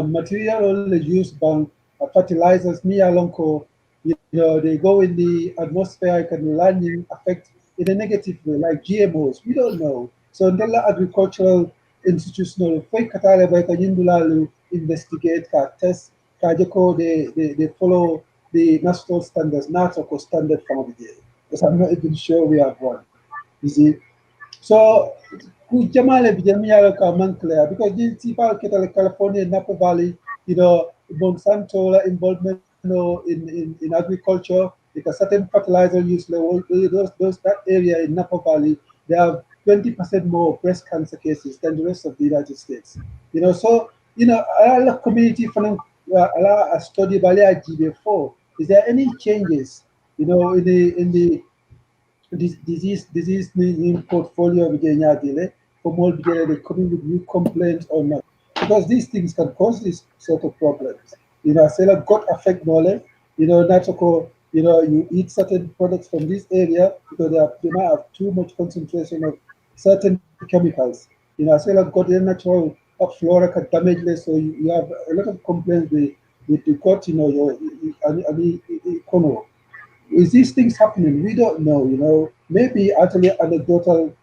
material only used by fertilizers me alonko, they go in the atmosphere can landing affect in a negative way like GMOs. We don't know. So until agricultural institutional fake katale by kanyindulalu investigate test kajeko they follow the national standards, not a standard from the day. Because I'm not even sure we have one. You see? So, Jamale Vijamiya Manclair, because the people California, Napa Valley, Monsanto involvement in agriculture, because certain fertilizer use level, that area in Napa Valley, they have 20% more breast cancer cases than the rest of the United States. So, a lot of community from a study by before. Is there any changes, in the disease portfolio of for more they coming with new complaints or not? Because these things can cause these sort of problems. Say like gut affect knowledge, natural, you eat certain products from this area because they might have too much concentration of certain chemicals. Say like gut natural flora can damage less, so you have a lot of complaints with the gut, is these things happening? We don't know, maybe actually anecdotal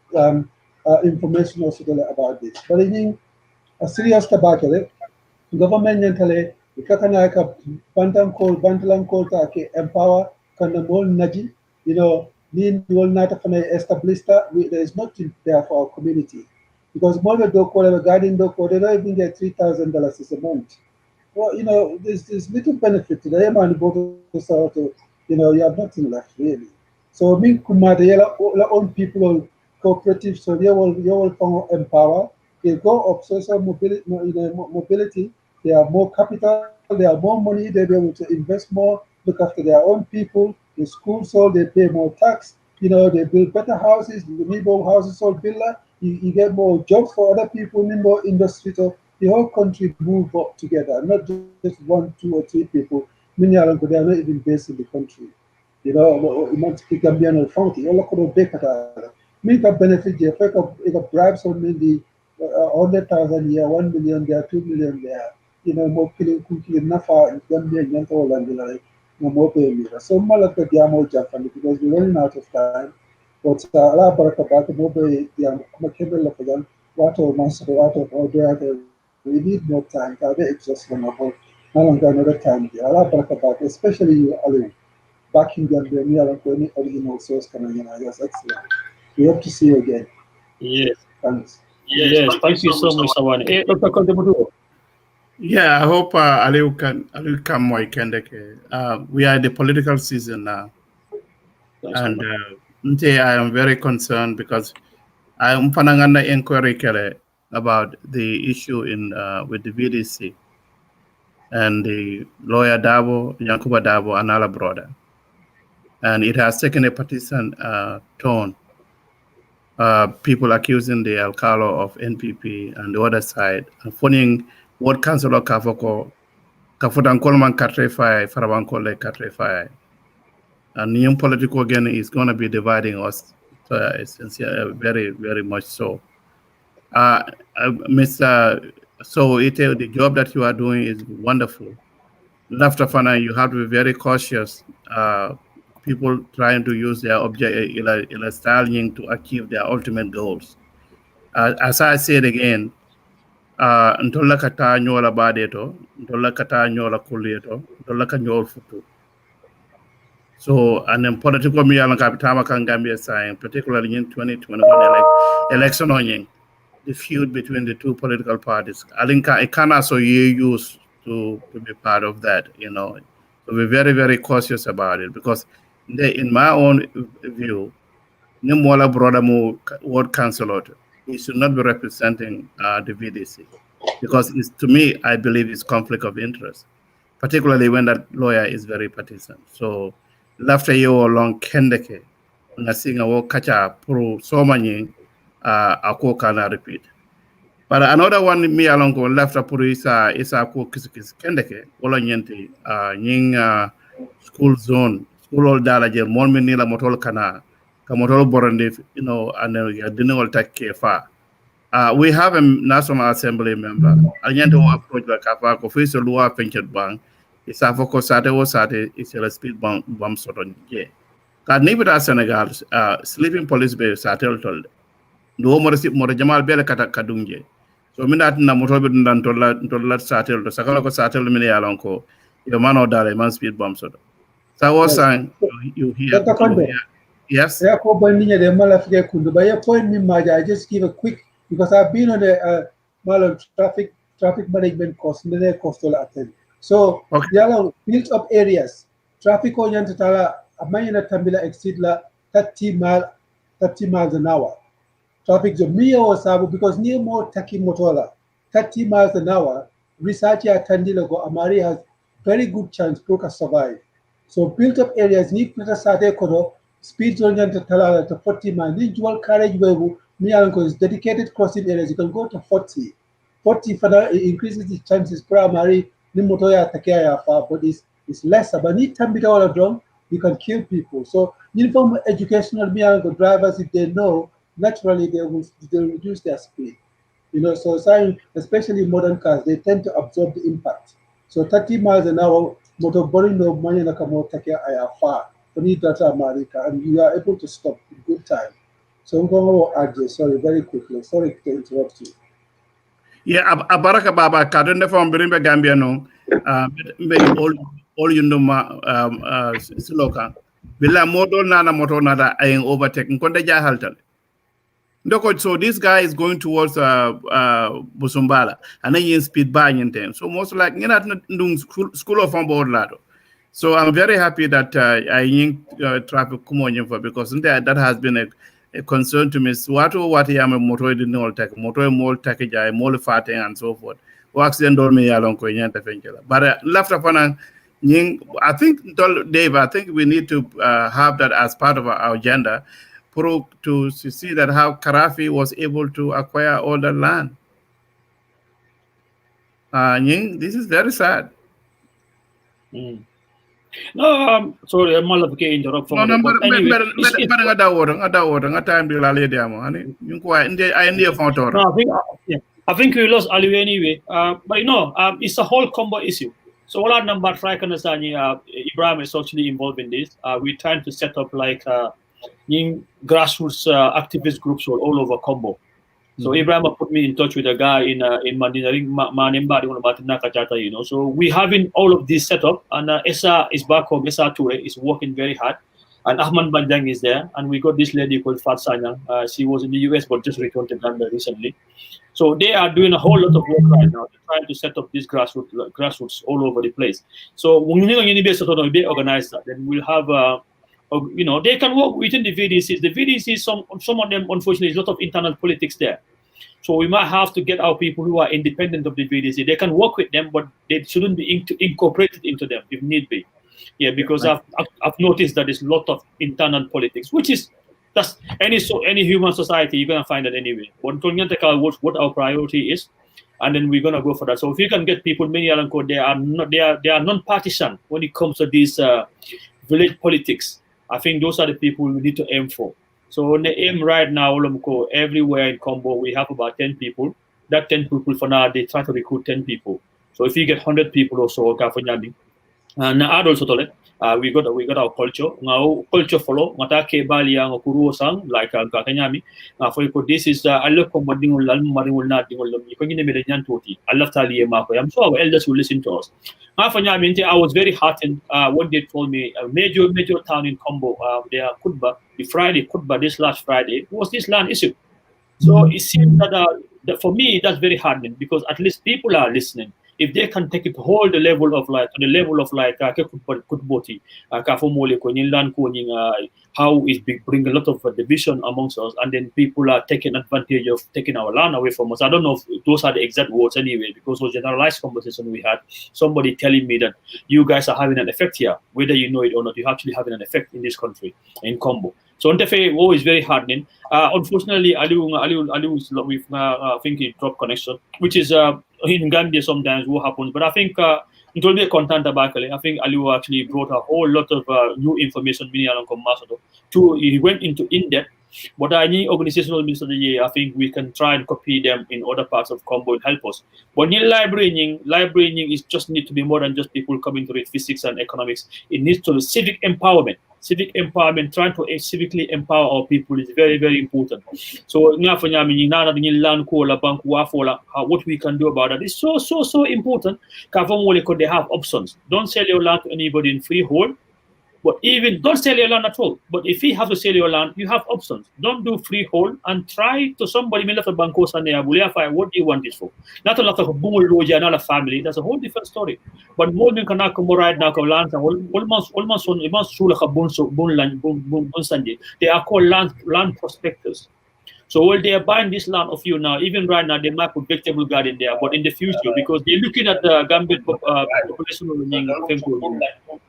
information also about this. But I think a serious tobacco, government mentally, ikakana ka bantalan call take empower kana mol naji, ni wol nata fana establish that there is nothing there for our community. Because more the doko, the garden doko, they don't even get $3,000 a month. Well, there's little benefit to the man to you have nothing left really. So me kumada yela own people cooperative, so they will empower. They go up social mobility. They have more capital. They have more money. They'll be able to invest more, look after their own people. The schools, so they pay more tax. They build better houses. The neighborhood houses all build. You get more jobs for other people, more industry. So the whole country move up together, not just 1, 2, or 3 people. Many are not even based in the country. You might speak Gambian or funky. All of them big at make a benefit there. If a bribe someone the 100,000 here, 1 million there, 2 million there. More killing cooking enough in Gambia and all and like no more pay me. So more like the Diamo Japan because we're running out of time. But a lot of mobile the Makabel of them, water monster, water order. We need more time. I'll be exhausted about how long another time. A lot of especially you, Alieu. Back in Gambia, we are any original source Canadian. Yes, excellent. We hope to see you again. Yes. Thanks. Yes, thank you so much, Sawan. Dr. Kondemudu. Yeah, I hope Alieu come more kendeke. We are in the political season now, and I am very concerned because I am panangana inquiry about the issue in with the VDC and the lawyer Dabo, Yankuba Dabo, and Ala brother, and it has taken a partisan tone. People accusing the Alcalo of NPP and the other side, and phoning Ward Councillor Kafoko, Kafutan Coleman Katrefai, Farabankole Katrefai. And new political again is going to be dividing us very, very much so. Mr. So the job that you are doing is wonderful. After Fana, you have to be very cautious. People trying to use their styling to achieve their ultimate goals. As I said again, ntolla kata nyola badeto, ntolla kata nyola kulieto, ntolla ka nyol futu. So, and then political me along Kapitama kan Gambia sign, particularly in 2021 election on the feud between the two political parties. I think it can also use to be part of that, So we're very, very cautious about it because in my own view, Nimola brother ward councillor, he should not be representing the VDC because to me, I believe it's conflict of interest, particularly when that lawyer is very partisan. So after you along Kendeke, Nasinga wo kacha pro so many ako kana repeat. But another one me along go left up isa ko kisikis Kendeke, wala nyenti nying school zone, school all dala je mon mi nila motol kana kamotol borande, and ya dinol take fa. We have a National Assembly member. Anyante wo approach la kafa ko fi so luwa pension bank. Isa foko sate is a speed bump soton je. Ka nibita Senegal sleeping police be satel tol. Do mo jamal bele kata kadunje. So minat na motobe ndan tolla satel to sakala ko satel mini yalon ko yo mano dale man speed bump soton. So was saying you hear. Yes. I just give a quick because I've been on a traffic management course in the coastal attend. So there are built up areas. Traffic oriented Amayana Tambila exceed 30 miles an hour. Traffic is or Sabu because near more Taki Motola, 30 miles an hour. Research at Tandilago Amari has very good chance to survive. So built up areas need to start speeds oriented to 40 miles. Usual carriage way is dedicated crossing areas. You can go to 40. 40 further increases the chances primary but it's lesser. But anytime we all drum, you can kill people. So uniform educational drivers, if they know, naturally they will reduce their speed. So especially modern cars, they tend to absorb the impact. So 30 miles an hour, motor boring no money like a motor far. Need that America, and you are able to stop in good time. So I'm going to add this, sorry, very quickly. Sorry to interrupt you. Yeah, Abaraka Baba, Kadunda from Birimba Gambia, no, all you know, Siloka. Bila moto nana moto nada ayeng overtaking konda jahaltal. So this guy is going towards Busumbala and then you speed by in them. So most like you're not doing school of on board lado. So I'm very happy that I think traffic kumonyo because that has been a concern to me. What yam motor didn't all take motor more take more fatting and so forth. Accident don't me along but left upon I think Dave, I think we need to have that as part of our agenda to see that how Karafi was able to acquire all the land. This is very sad. No, sorry, I'm not going to interrupt. No, anyway, I think we lost Alieu anyway. But it's a whole Kombo issue. So all our number try to understand Ibrahim is actually involved in this. We're trying to set up like grassroots activist groups all over Kombo. So Ibrahim put me in touch with a guy in Mandinaring, So we having all of this set up, and Esa is back home. Esa Toure is working very hard, and Ahmad Bandang is there, and we got this lady called Fat Sanyang. She was in the US but just returned to Gambia recently. So they are doing a whole lot of work right now. They're trying to set up these grassroots all over the place. So when we organize that, then we'll have. They can work within the VDCs. The VDCs, some of them, unfortunately, there's a lot of internal politics there. So we might have to get our people who are independent of the VDC. They can work with them, but they shouldn't be incorporated into them if need be. Yeah, because right. I've noticed that there's a lot of internal politics, which is that's any human society you're gonna find it anyway. But what our priority is, and then we're gonna go for that. So if you can get people, many they are non-partisan when it comes to these village politics. I think those are the people we need to aim for. So on the aim right now, everywhere in Kombo, we have about 10 people. That 10 people for now, they try to recruit 10 people. So if you get 100 people or so, and adults, we got our culture. Now culture follow. Mata ke bali yang kuru sang like kakanyami. For this is I look for madingul maringul na dingul. You can get me the toti. I love tali mako. I'm sure our elders will listen to us. I was very heartened when they told me a major town in Kombo, their Kutba, this last Friday, was this land issue. So it seems that for me, that's very heartening because at least people are listening. If they can take it to hold the level of Kutboti, how it bring a lot of division amongst us, and then people are taking advantage of taking our land away from us. I don't know if those are the exact words anyway, because it was a generalized conversation we had. Somebody telling me that you guys are having an effect here, whether you know it or not, you're actually having an effect in this country, in Kombo. So Ntefe is very hardening. Unfortunately, Alieu is with I think he dropped connection, which is in Gambia sometimes what happens. But I think it will be a content about I think Alieu actually brought a whole lot of new information. He went into in-depth. But any organizational minister of the year, I think we can try and copy them in other parts of Kombo and help us. But in library is just need to be more than just people coming to read physics and economics. It needs to be civic empowerment. Civic empowerment, trying to civically empower our people is very, very important. So what we can do about that is so important. They have options. Don't sell your land to anybody in freehold. But even don't sell your land at all. But if you have to sell your land, you have options. Don't do freehold and try to somebody may left a bankos and what do you want this for? Not a lot of Bungal and a family. That's a whole different story. But more than can come right now lands almost they are called land prospectors. So while they are buying this land of you now, even right now, they might put vegetable garden there, but in the future, because they're looking at the Gambian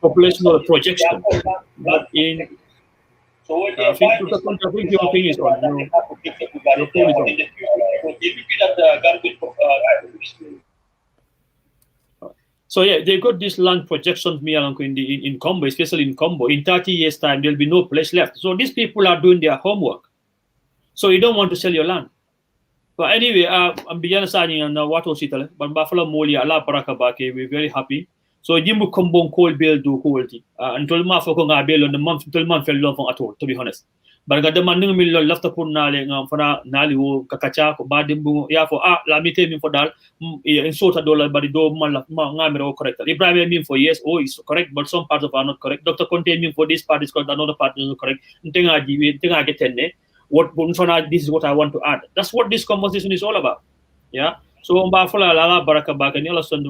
populational projection, but in I think your thing is on. Your phone is on. So yeah, they got this land projections in Kombo, especially in Kombo. In 30 years' time, there'll be no place left. So these people are doing their homework. So you don't want to sell your land. But anyway, I'm beyond signing and what was it? But Buffalo Moli, Allah Baraka Bake, we're very happy. So Jimbo Kombo coal bill do quality. Until Mafoko bill on the month, until month fell long at all, to be honest. But got the man million left upon Nali for Nali Kakacha, Badimbu, yeah, for la me tell me for that, in sort of dollar, but the door man correct. Ibrahim mean for yes, oh, it's correct, but some parts of are not correct. Dr. Contain mean for this part is correct, another part is not correct. Think I get 10. This is what I want to add. That's what this conversation is all about. Yeah. So Mbafala Baraka Baka and Yellow Sun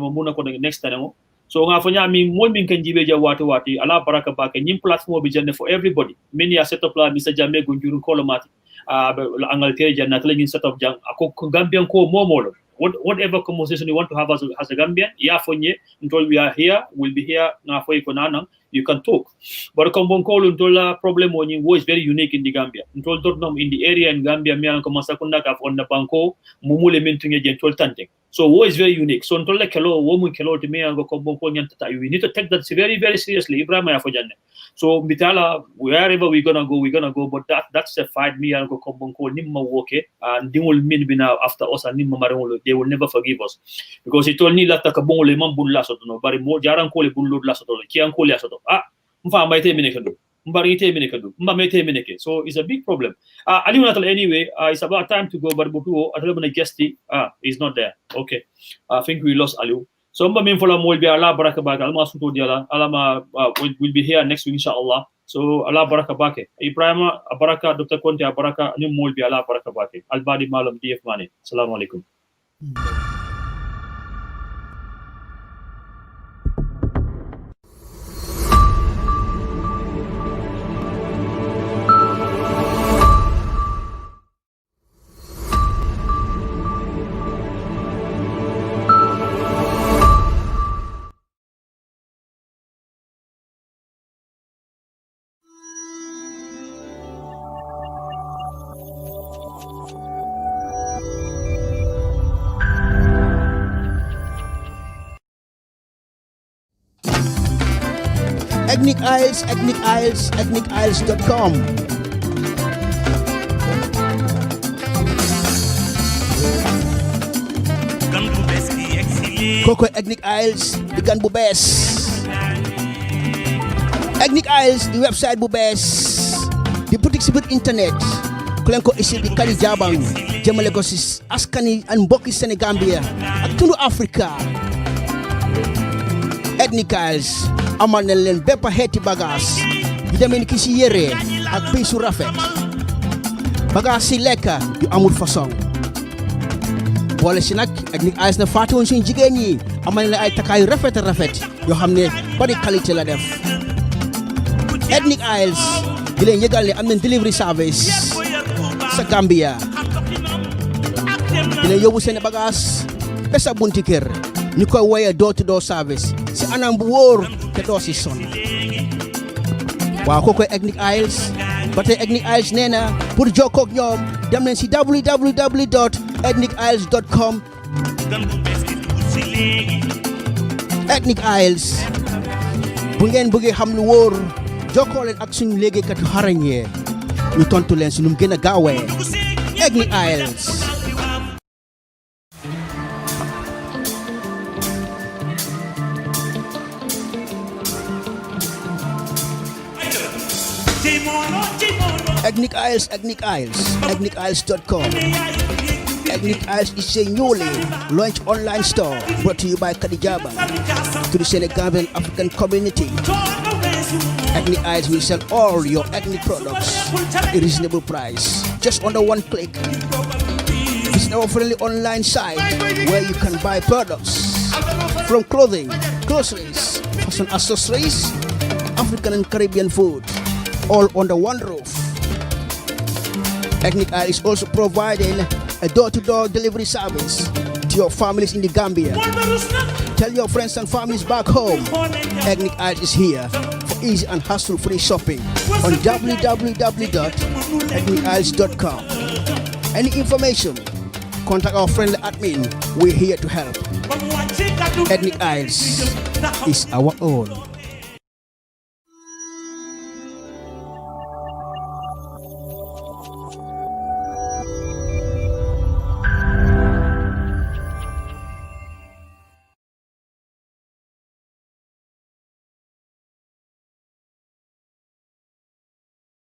next time. So ngafanya mi mo min kan jibe ja wati ala baraka ba kan yin platform bi janne for everybody many are set up la Mr. Jamme gunjuru kolomati Angleterre janna tele yin set up jang ako Gambian ko momolo whatever conversation you want to have as a Gambian ya fonye until we are here we'll be here na for ikonana you can talk but Kombonkas until problem was very unique in the Gambia until in the area in Gambia mi an commence kunda ka on the banko mumule mintunge gen tol tante. So war is very unique. So until like hello, woman hello to me and go we need to take that very, very seriously. Ibrahim So Mitala, wherever we're gonna go. But that's a fight. Me and go Kombonkas nimma woke and they will mean be now after us and nimma marolo. They will never forgive us because he told me that kabongo man bun lasoto no. But more jaran kole bun lud lasoto. Kian kole lasoto. Mfa maite minekadu. So it's a big problem. Alieu anyway, it's about time to go, but Butu, guest is not there. Okay. I think we lost Alieu. So we'll be here next week, inshallah. So Allah baraka bake. Ibrahim baraka Dr. Conte baraka ni molbi Allah baraka bake. Albadi malam DF Mane. Assalamu alaikum. ethnicisles.com. Coco Ethnic Isles, the Gan Bubes. Ethnic Isles, the website Bubes. The boutique sibut internet. Kulenko isi di Kali Jabang. Jamale gosis askani and Boki Senegambia. Atunu Africa. Ethnic Isles. Amal na leen bépp xeeti bagage yu demee ni ki si yére ak piisu rafet bagage si lekka yu amul façon boole si nag Ethnic Isles na fàttewuñ suñ jigéen ñi amal na ay takaayu rafet yoo xam ne bari qualité la def Ethnic Isles di leen yëgal ne am nañ delivery service sa Gambia di leen yóbbu seen bagage ba sa bunti kër ñu koy woyee door to door service si anam bu wóor te doo si son waaw kooku Ethnic Isles ba tey Ethnic Isles nee na pour jokkoo ak ñoom dem leen si www.ethnicisles.com Ethnic Isles bu ngeen bëggee xam lu wóor jokkoo leen ak suñu liggéeykat yu xarañee ñu tontu leen si nu mu gën a gaawee Ethnic Isles. Ethnic Isles, ethnicisles.com. Ethnic Isles is a newly launched online store brought to you by Kadijaba to the Senegambian African community. Ethnic Isles will sell all your ethnic products at a reasonable price, just under one click. Visit our friendly online site where you can buy products from clothing, groceries, fashion accessories, African and Caribbean food, all under one roof. Ethnic Isles is also providing a door-to-door delivery service to your families in the Gambia. Tell your friends and families back home, Ethnic Isles is here for easy and hassle-free shopping on www.ethnicisles.com. Any information, contact our friendly admin. We're here to help. Ethnic Isles is our own.